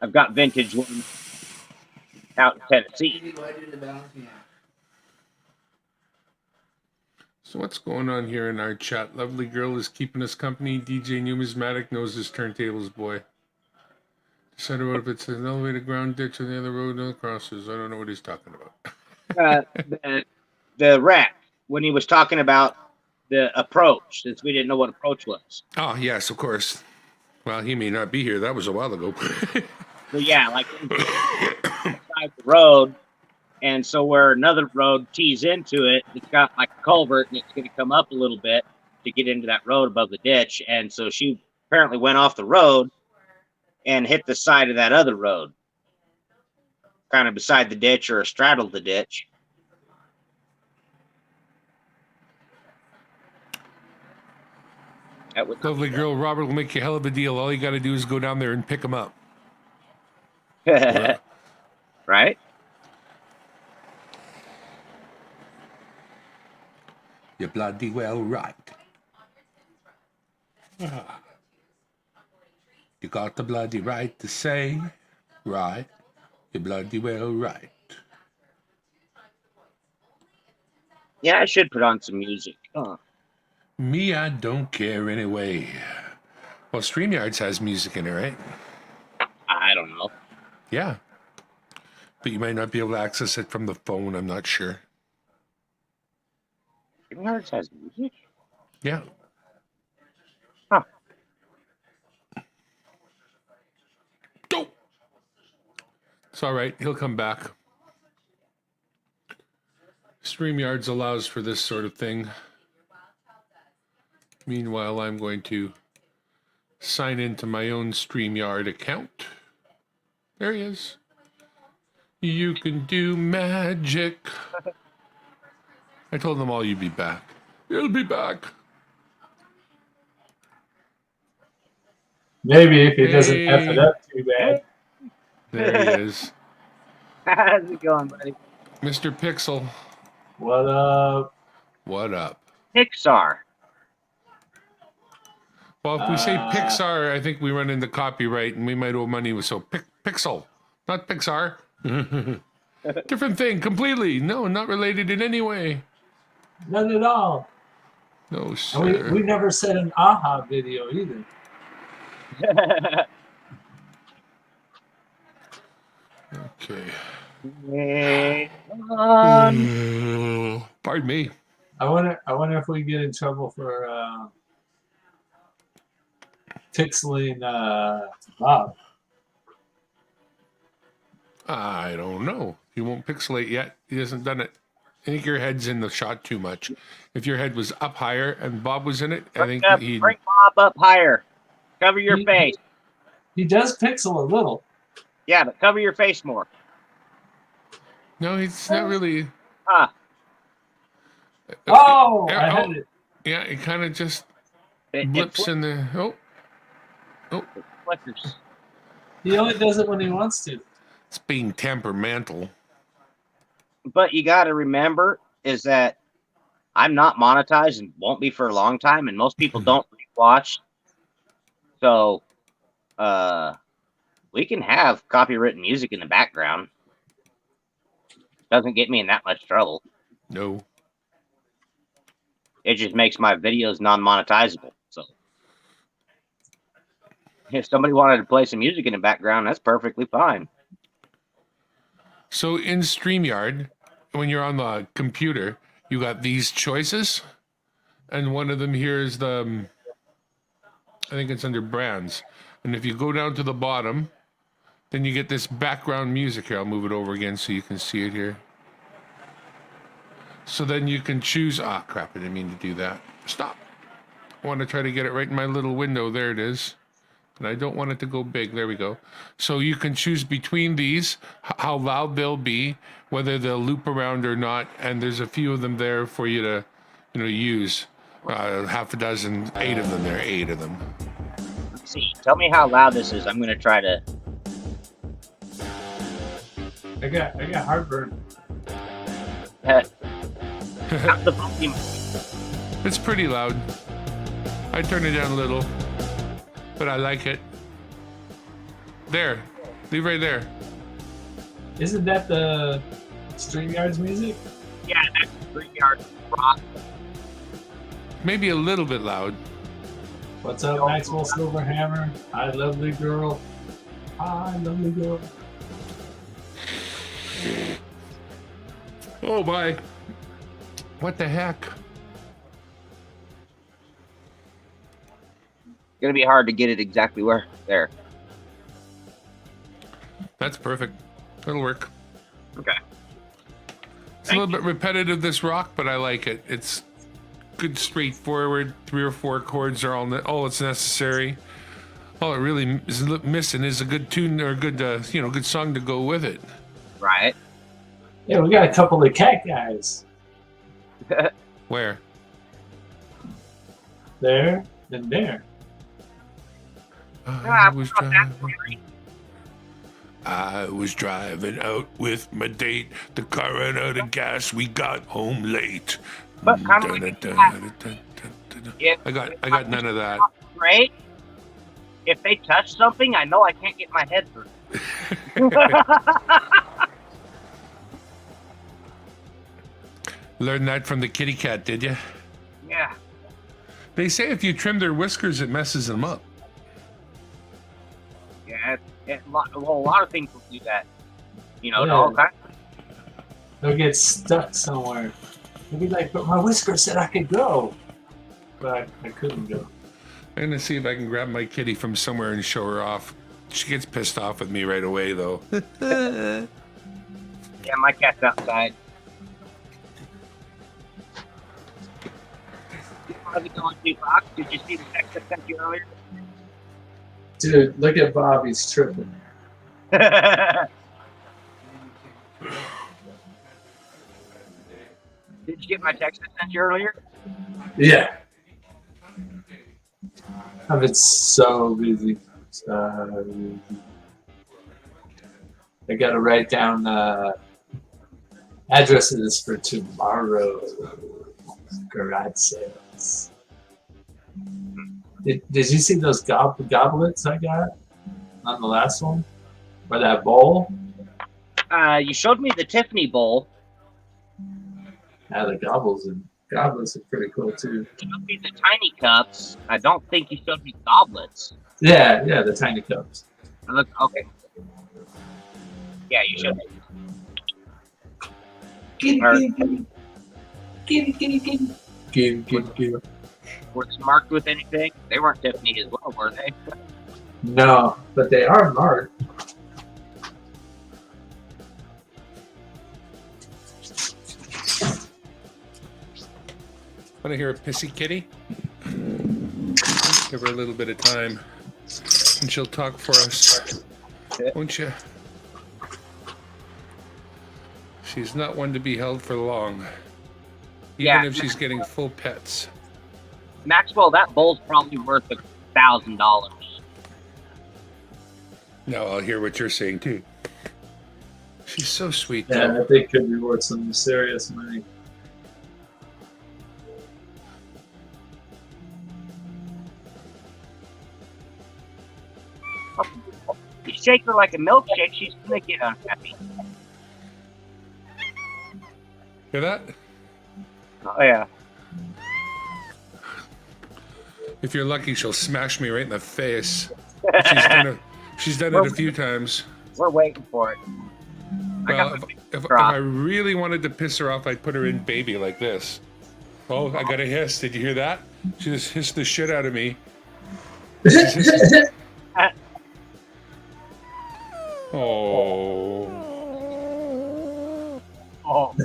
I've got vintage one out in Tennessee. Why did the balancing act? So what's going on here in our chat? Lovely girl is keeping us company. DJ Numismatic knows his turntables, boy. Decide about if it's an elevated ground ditch on the other road, no crosses. I don't know what he's talking about. The rack, when he was talking about the approach, since we didn't know what approach was. Oh, yes, of course. Well, he may not be here. That was a while ago. So yeah, like beside the road, and so where another road tees into it, it's got like a culvert, and it's going to come up a little bit to get into that road above the ditch. And so she apparently went off the road and hit the side of that other road, kind of beside the ditch or straddled the ditch. That was Lovely girl, Robert will make you a hell of a deal. All you got to do is go down there and pick him up. right? You're bloody well right. You got the bloody right to say, right. You're bloody well right. Yeah, I should put on some music. Huh. Me, I don't care anyway. Well, StreamYards has music in it, right? I don't know. Yeah. But you might not be able to access it from the phone, I'm not sure. StreamYards has music? Yeah. Huh. Go! It's all right. He'll come back. StreamYards allows for this sort of thing. Meanwhile, I'm going to sign into my own StreamYard account. There he is. You can do magic. I told them all you'd be back. You'll be back. Maybe if he doesn't F it Hey. up too bad. There he is. How's it going, buddy? Mr. Pixel. What up? What up? Pixar. Well, if we say Pixar, I think we run into copyright and we might owe money. So Pixel, not Pixar. Different thing completely. No, not related in any way. Not at all. No, And sir. we never said an aha video either. Okay. Pardon me. I wonder if we get in trouble for pixeling Bob. I don't know. He won't pixelate yet. He hasn't done it. I think your head's in the shot too much. If your head was up higher and Bob was in it, I think he'd... Bring Bob up higher. Cover your face. He does pixel a little. Yeah, but cover your face more. No, it's not really... Ah. Oh, I had it. Yeah, it kind of just It blips in the... Oh, flickers. He only does it when he wants to. it's being temperamental. But you got to remember is that I'm not monetized and won't be for a long time, and most people don't watch. So, we can have copywritten music in the background. Doesn't get me in that much trouble. No. It just makes my videos non-monetizable. So, if somebody wanted to play some music in the background, that's perfectly fine. So in StreamYard, when you're on the computer, you got these choices, and one of them here is the, I think it's under brands. And if you go down to the bottom, then you get this background music here. I'll move it over again so you can see it here. So then you can choose, crap, I didn't mean to do that. Stop. I want to try to get it right in my little window. There it is. And I don't want it to go big. There we go. So you can choose between these, how loud they'll be, whether they'll loop around or not. And there's a few of them there for you to, use. Half a dozen, 8 of them there, 8 of them. Let's see. Tell me how loud this is. I'm going to try to... I got heartburn. How's the volume? It's pretty loud. I turn it down a little, but I like it. There, leave right there. Isn't that the StreamYard's music? Yeah, that's StreamYard rock. Maybe a little bit loud. What's up, Maxwell Silverhammer? Hi, lovely girl. Hi, lovely girl. Oh my. What the heck? Gonna be hard to get it exactly where. There. That's perfect. It'll work. Okay. It's a little bit repetitive, this rock, but I like it. It's good, straightforward. 3 or 4 chords are all it's necessary. All it really is missing is a good tune or a good, good song to go with it. Right. Yeah, we got a couple of cat guys. Where? There and there. I was driving out with my date. The car ran out of gas. We got home late. But kind of I got none of that. Right? If they touch something, I know I can't get my head through. Learned that from the kitty cat, did you? Yeah. They say if you trim their whiskers, it messes them up. Yeah. A lot of things will do that. Yeah. All kinds. They'll get stuck somewhere. They'll be like, but my whisker said I could go. But I couldn't go. I'm gonna see if I can grab my kitty from somewhere and show her off. She gets pissed off with me right away, though. Yeah, my cat's outside. How's it going, Tupac? Did you see the text I sent you earlier? Dude, look at Bob. He's tripping. Did you get my text I sent you earlier? Yeah. I've been so busy. So busy. I gotta write down addresses for tomorrow. Garage sales. Did you see those goblets I got on the last one? Or that bowl? You showed me the Tiffany bowl. Yeah, the goblets are pretty cool too. You showed me the tiny cups. I don't think you showed me goblets. Yeah, the tiny cups. Okay. Yeah, you showed me. Kitty. Were they marked with anything? They weren't Tiffany as well, were they? No, but they are marked. Want to hear a pissy kitty? Give her a little bit of time, and she'll talk for us, won't you? She's not one to be held for long, even if she's getting full pets. Maxwell, that bowl's probably worth $1,000. Now I'll hear what you're saying too. She's so sweet. Yeah, Though. I think could be worth some serious money. You shake her like a milkshake, she's gonna get unhappy. Hear that? Oh yeah. If you're lucky, she'll smash me right in the face. She's done it a few times. We're waiting for it. Well, if I really wanted to piss her off, I'd put her in baby like this. Oh, I got a hiss. Did you hear that? She just hissed the shit out of me. Oh. Oh.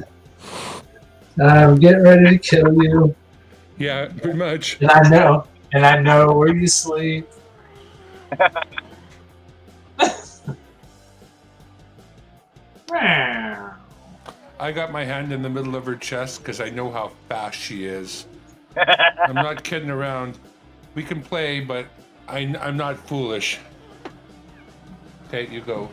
I'm getting ready to kill you. Yeah, pretty much. And I know where you sleep. I got my hand in the middle of her chest because I know how fast she is. I'm not kidding around. We can play, but I'm not foolish. Okay, you go.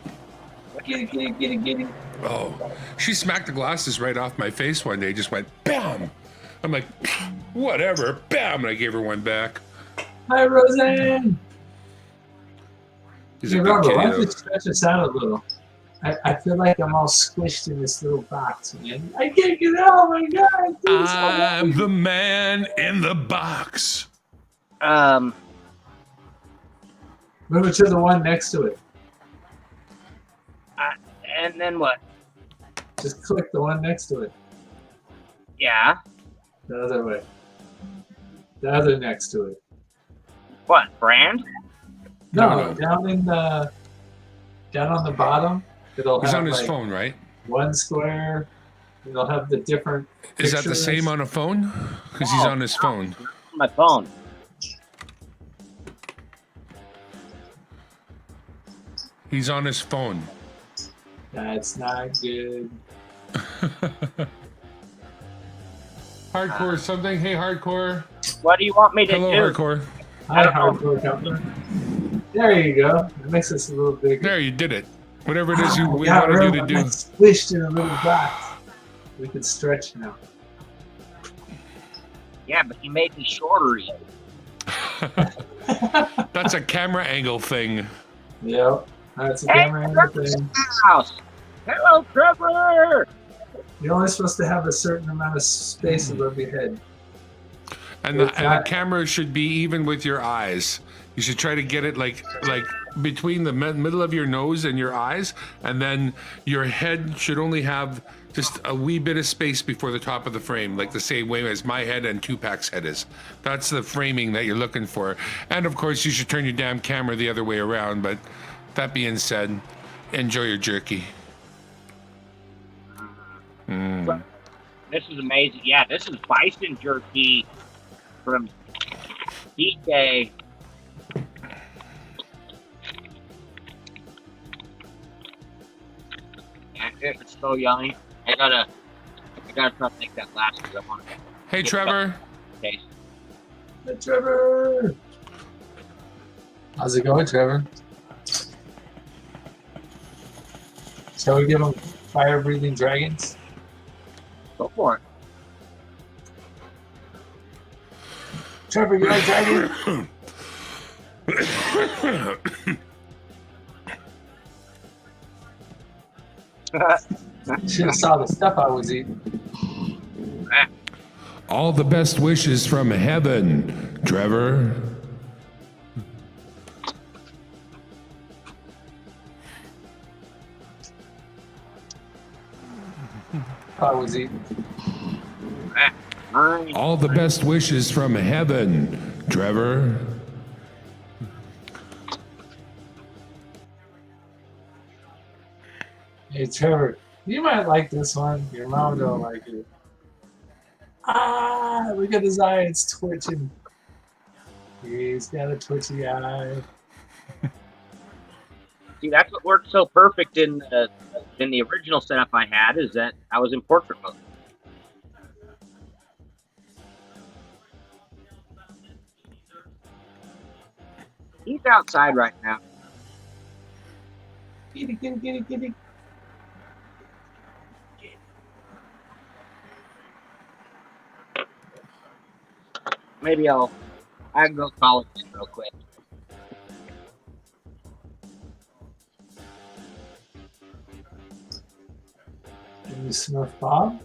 Get it. Oh, she smacked the glasses right off my face one day. Just went bam. I'm like, whatever, bam, and I gave her one back. Hi, Roseanne. He's Hey, a good Robert, kitty, why don't though. you stretch us out a little? I feel like I'm all squished in this little box, man. I can't get out. Oh my God! Please, I'm the man in the box. move it to the one next to it. And then what? Just click the one next to it. Yeah. The other way. The other next to it. What, brand? No. Down on the bottom. It'll He's have on his like phone, right? one square. It'll have the different. Is that the pictures. same on a phone? Because he's on his phone. My phone. He's on his phone. That's not good. Hardcore something? Hey, hardcore. What do you want me to Hello, do? hardcore. Hi, hardcore company. There you go. It makes us a little bigger. There, you did it. Whatever it is we got wanted you room. to I'm do. not squished in a little box. We can stretch now. Yeah, but you made me shorter yet. That's a camera angle thing. Yep. That's a Hey, camera angle thing. House. Hello, Trevor. You're only supposed to have a certain amount of space above your head. And the camera should be even with your eyes. You should try to get it like between the middle of your nose and your eyes, and then your head should only have just a wee bit of space before the top of the frame, like the same way as my head and Tupac's head is. That's the framing that you're looking for. And of course, you should turn your damn camera the other way around. But that being said, enjoy your jerky. This is amazing. Yeah, this is bison jerky from DK. Yeah, it's so yummy. I gotta gotta try to make that last because I want to. Hey, Trevor. Okay. Hey, Trevor. How's it going, Trevor? Shall we give them fire-breathing dragons? Go for it. Trevor, you're a dragon. Should have saw the stuff I was eating. All the best wishes from heaven, Trevor. I was eating. Mine. All the best wishes from heaven, Trevor. Hey, Trevor, you might like this one. Your mom don't like it. Ah, look at his eye. It's twitching. He's got a twitchy eye. See, that's what worked so perfect in the original setup I had is that I was in portrait mode. He's outside right now. Kitty, kitty, kitty, kitty. Maybe I can go call it real quick. Can you Smurf Bob?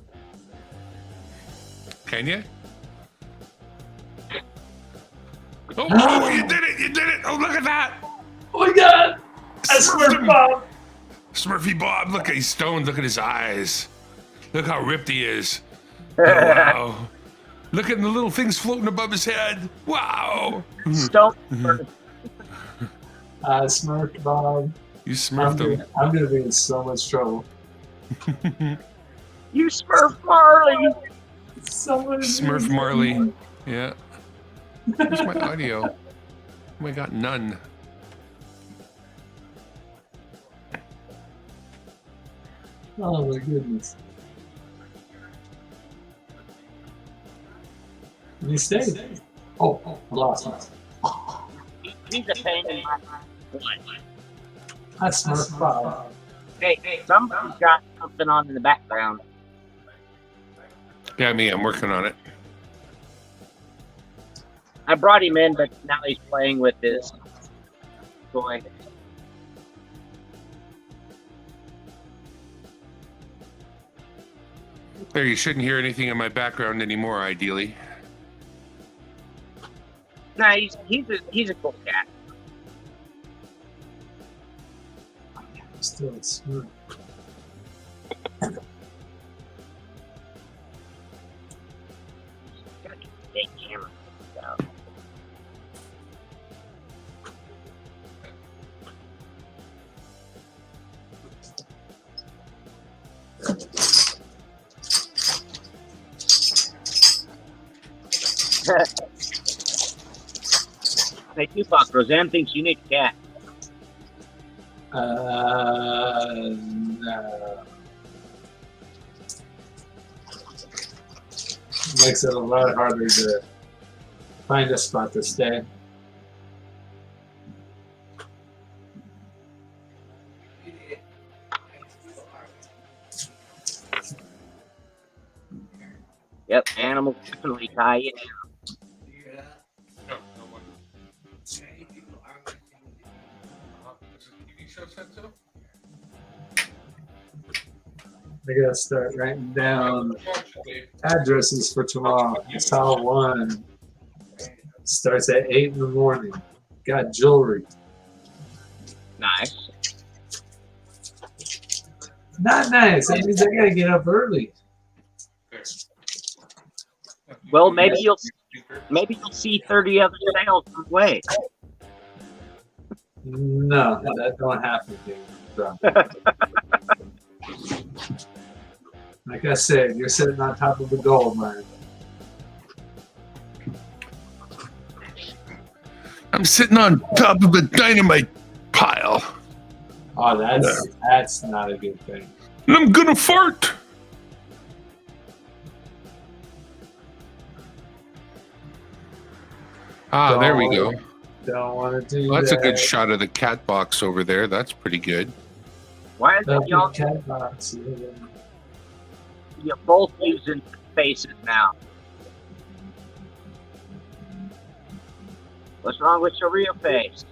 Can you? Oh, you did it! You did it! Oh, look at that! Oh my god! That's Smurf Bob! Smurfy Bob, look at he's stoned. Look at his eyes. Look how ripped he is. Oh, wow. Look at the little things floating above his head. Wow. Stone. Smurf Bob. You smurfed him. I'm gonna be in so much trouble. You Smurf Marley. Someone Smurf Marley. Yeah. Where's my audio? Oh, I got none. Oh my goodness. Can you stay? Oh, I lost him. He's a pain in my butt. That's Smurf Bob. Hey, somebody's got something on in the background. Yeah, me. I'm working on it. I brought him in, but now he's playing with his toy. There, you shouldn't hear anything in my background anymore, ideally. Nah, he's a cool cat. Still Smurf. Big camera. So. Hey, Tupac, Roseanne thinks you need a cat. No. Makes it a lot harder to find a spot to stay. Yep, animals definitely tie you down. I gotta start writing down addresses for tomorrow. Tile 1 starts at 8 in the morning. Got jewelry. Nice. Not nice. That means I gotta get up early. Well, maybe you'll see 30 other sales on the way. No, that don't happen, dude. So. Like I said, you're sitting on top of the gold mine. I'm sitting on top of a dynamite pile. Oh, that's not a good thing. And I'm gonna fart. Ah, there we go. Don't want to do Well, that's a good that. shot of the cat box over there. That's pretty good. Why is it y'all Cat box. you're both using faces now? What's wrong with your real face?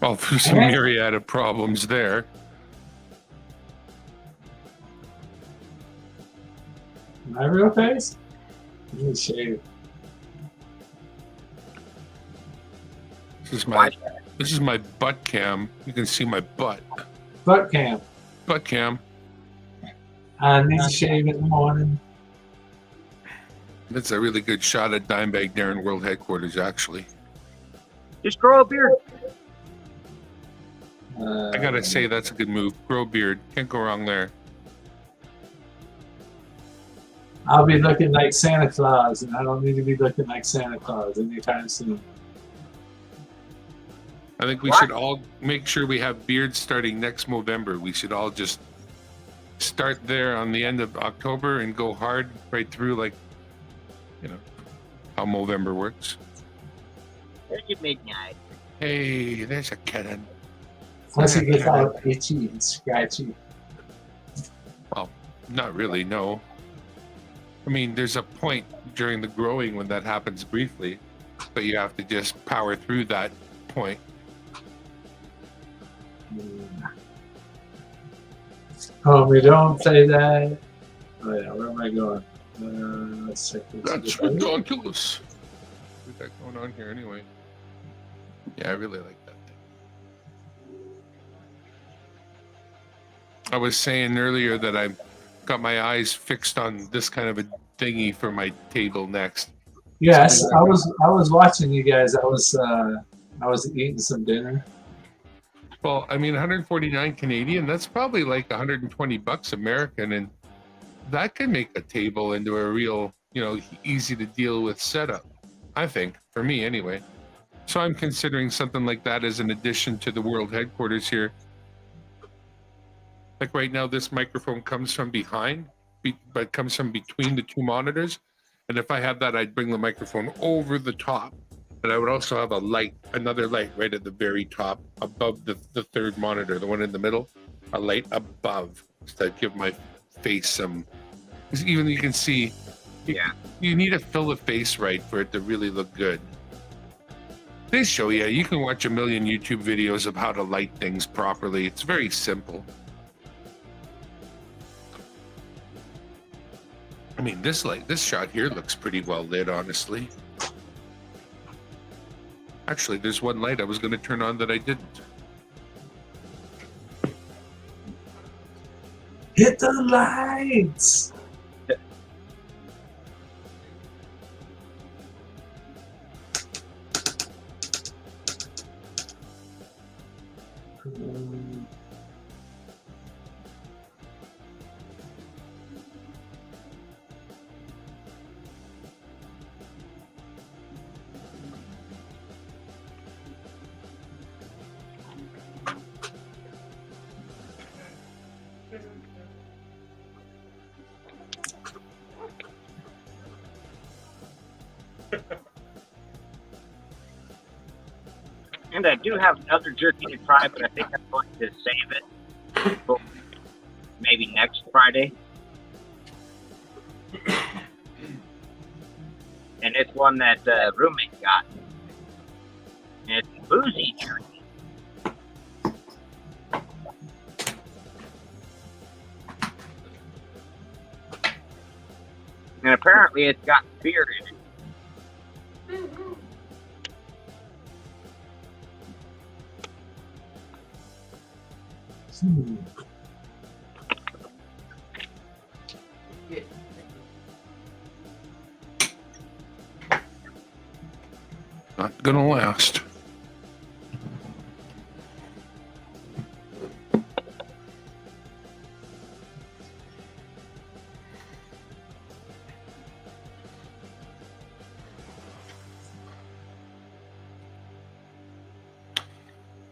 Well, there's a myriad of problems there. My real face? Let me shave. This is my butt cam. You can see my butt. Butt cam. Butt cam. I need to shave in the morning. That's a really good shot at Dimebag Darren World Headquarters, actually. Just grow a beard. I gotta say, that's a good move. Grow a beard. Can't go wrong there. I'll be looking like Santa Claus, and I don't need to be looking like Santa Claus anytime soon. I think we should all make sure we have beards starting next November. We should all just start there on the end of October and go hard right through, like, you know, how November works. There's your midnight. Hey, there's a kitten. Once it gets all itchy and scratchy. Well, not really, no. I mean, there's a point during the growing when that happens briefly, but you have to just power through that point. Oh, we don't say that. Oh yeah, where am I going? Let's check this. That's ridiculous. What's that going on here anyway? Yeah, I really like that thing. I was saying earlier that I've got my eyes fixed on this kind of a thingy for my table next. Yes, I was watching you guys. I was eating some dinner. Well, I mean, 149 Canadian, that's probably like 120 bucks American, and that can make a table into a real, you know, easy to deal with setup, I think, for me anyway. So I'm considering something like that as an addition to the world headquarters here. Like right now, this microphone comes from behind, but comes from between the two monitors. And if I had that, I'd bring the microphone over the top. But I would also have a light, another light right at the very top above the third monitor, the one in the middle, a light above to give my face some, even you can see, you need to fill the face right for it to really look good. They show you, you can watch a million YouTube videos of how to light things properly. It's very simple. I mean, this shot here looks pretty well lit, honestly. Actually, there's one light I was going to turn on that I didn't. Hit the lights! And I do have another jerky to try, but I think I'm going to save it for maybe next Friday. And it's one that roommate got. And it's boozy jerky. And apparently it's got beer in it. Not gonna last.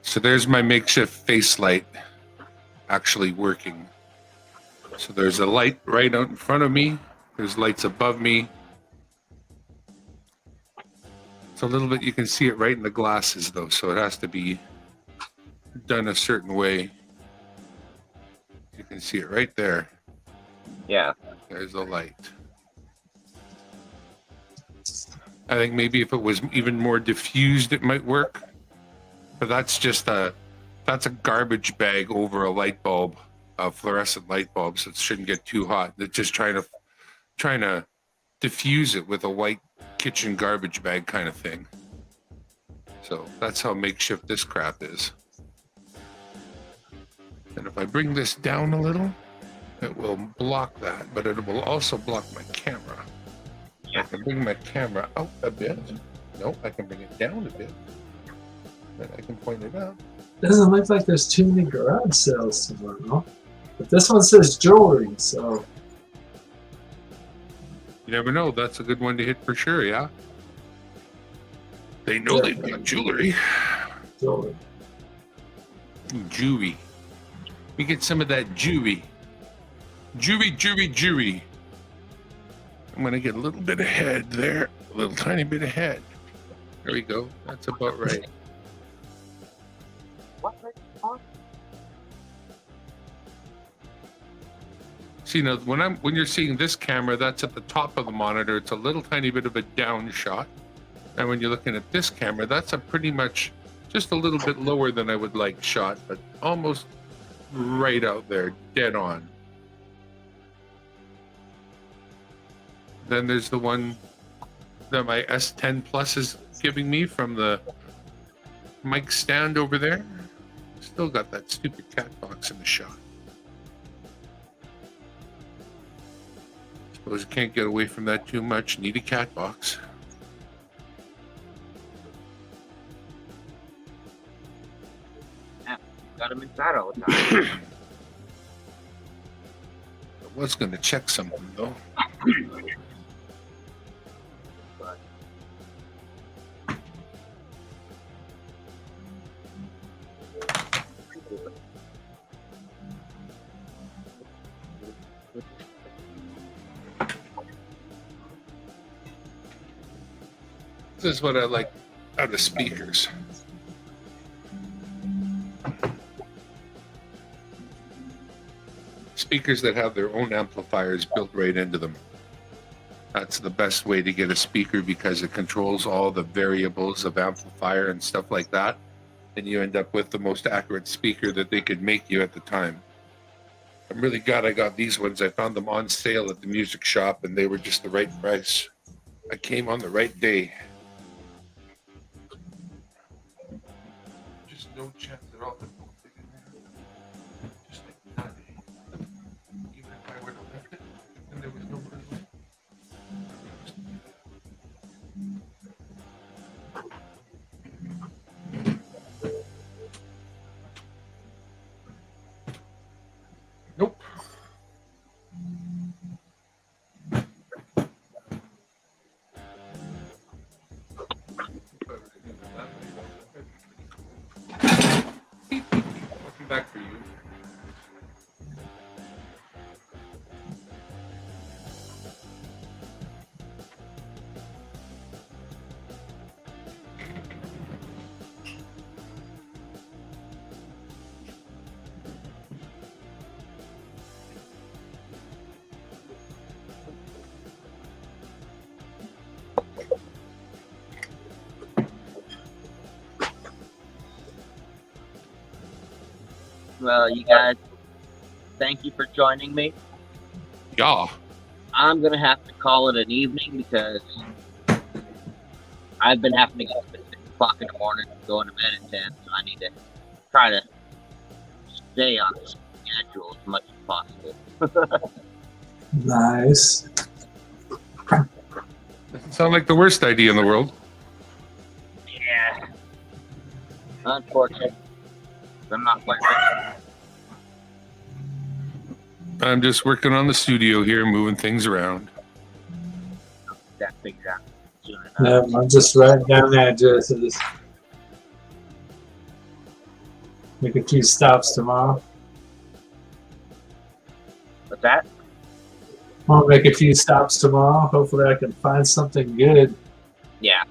So there's my makeshift face light actually working. So there's a light right out in front of me. There's lights above me. It's a little bit, you can see it right in the glasses though, so it has to be done a certain way. You can see it right there. Yeah. There's the light. I think maybe if it was even more diffused, it might work. But that's just that's a garbage bag over a light bulb, a fluorescent light bulb, so it shouldn't get too hot. They're just trying to diffuse it with a white kitchen garbage bag kind of thing. So that's how makeshift this crap is. And if I bring this down a little, it will block that, but it will also block my camera. I can bring my camera out a bit. No, I can bring it down a bit. Then I can point it out. Doesn't look like there's too many garage sales tomorrow. But this one says jewelry, so You never know. That's a good one to hit for sure, yeah? They know they've got jewelry. jewelry. Jewelry. We get some of that jewelry. Jewelry. I'm going to get a little bit ahead there. A little tiny bit ahead. There we go. That's about right. See, now when you're seeing this camera, that's at the top of the monitor. It's a little tiny bit of a down shot. And when you're looking at this camera, that's a pretty much just a little bit lower than I would like shot, but almost right out there, dead on. Then there's the one that my S10 Plus is giving me from the mic stand over there. Still got that stupid cat box in the shot. Suppose you can't get away from that too much. Need a cat box. Yeah, got him inside all the time. I was going to check something though. This is what I like out of speakers. Speakers that have their own amplifiers built right into them. That's the best way to get a speaker because it controls all the variables of amplifier and stuff like that. And you end up with the most accurate speaker that they could make you at the time. I'm really glad I got these ones. I found them on sale at the music shop and they were just the right price. I came on the right day. Just no chance at all that they'll fit in there. Just like that. Even if I were to lift it, and there was no room. Nope. Welcome back for you. Well, you guys, thank you for joining me. Yeah. I'm going to have to call it an evening because I've been having to get up at 6 o'clock in the morning and going to bed at 10, so I need to try to stay on the schedule as much as possible. Nice. Doesn't sound like the worst idea in the world. Yeah. Unfortunately, I'm not quite ready. I'm just working on the studio here, moving things around. That figured out soon enough. I'm just writing down addresses. Make a few stops tomorrow. What's that? I'll make a few stops tomorrow. Hopefully I can find something good. Yeah.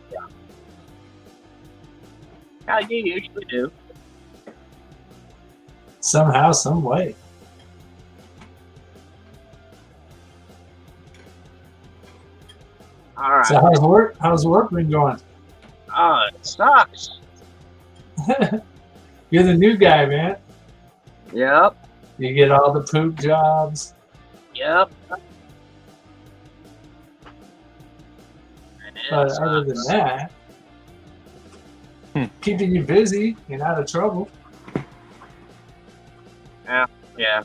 How you usually do. Somehow, some way. All right. So how's work? How's work been going? Oh, it sucks. You're the new guy, man. Yep. You get all the poop jobs. Yep. But other than that, keeping you busy and out of trouble. Yeah.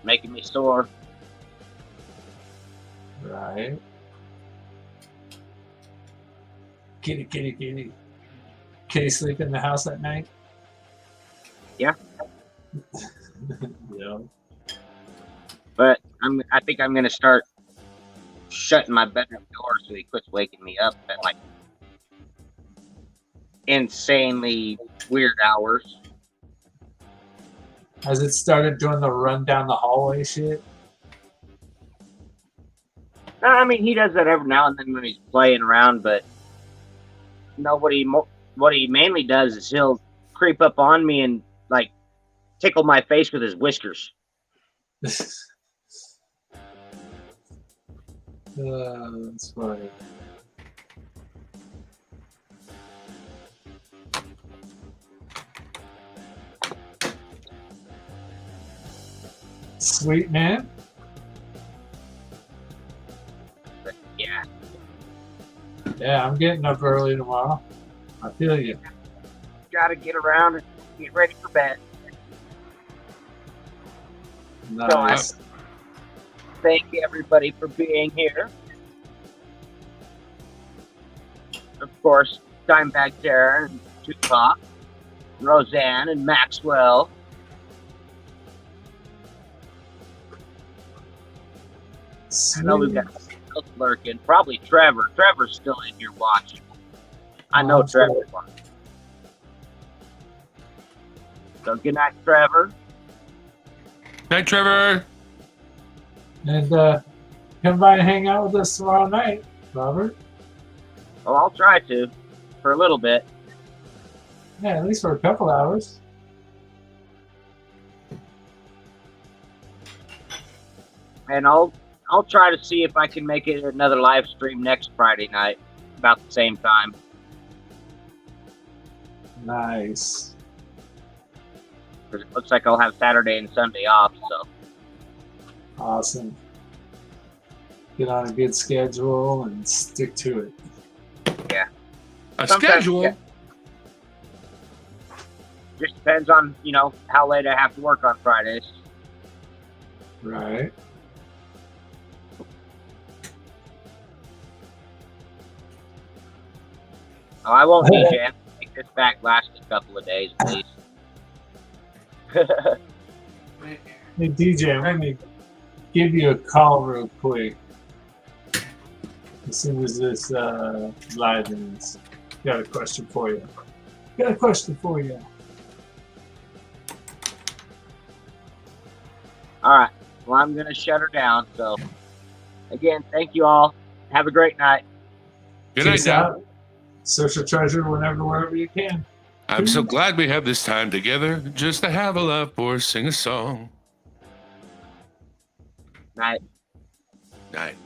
Making me sore. Right. Kitty, kitty, kitty. Kitty sleep in the house at night? Yeah. Yeah. But I think I'm gonna start shutting my bedroom door so he quits waking me up at like insanely weird hours. Has it started doing the run down the hallway shit? No, I mean he does that every now and then when he's playing around, but no, what he mainly does is he'll creep up on me and like tickle my face with his whiskers. That's funny. Sweet man. But yeah, Yeah, I'm getting up early tomorrow. I feel you. gotta get around and get ready for bed. Nice. Thank everybody for being here. Of course, Dimebag Darren, and Tupac, Roseanne, and Maxwell. I know we've got else lurking. Probably Trevor. Trevor's still in here watching. I know Trevor's watching. So good night, Trevor. Night, Trevor. And come by and hang out with us tomorrow night, Robert. Well, I'll try to for a little bit. Yeah, at least for a couple hours. And I'll try to see if I can make it another live stream next Friday night about the same time. Nice. Because it looks like I'll have Saturday and Sunday off. So Awesome. Get on a good schedule and stick to it. A Sometimes, schedule. yeah. Just depends on, how late I have to work on Fridays. Right. Oh, I won't need you. I have to make this back last a couple of days, please. Hey, DJ, I'm going to give you a call real quick. As soon as this live ends. Got a question for you. All right. Well, I'm going to shut her down. So, again, thank you all. Have a great night. Good night, Peace now. out. Search for treasure wherever you can. I'm so glad we have this time together just to have a laugh or sing a song. Night. Night.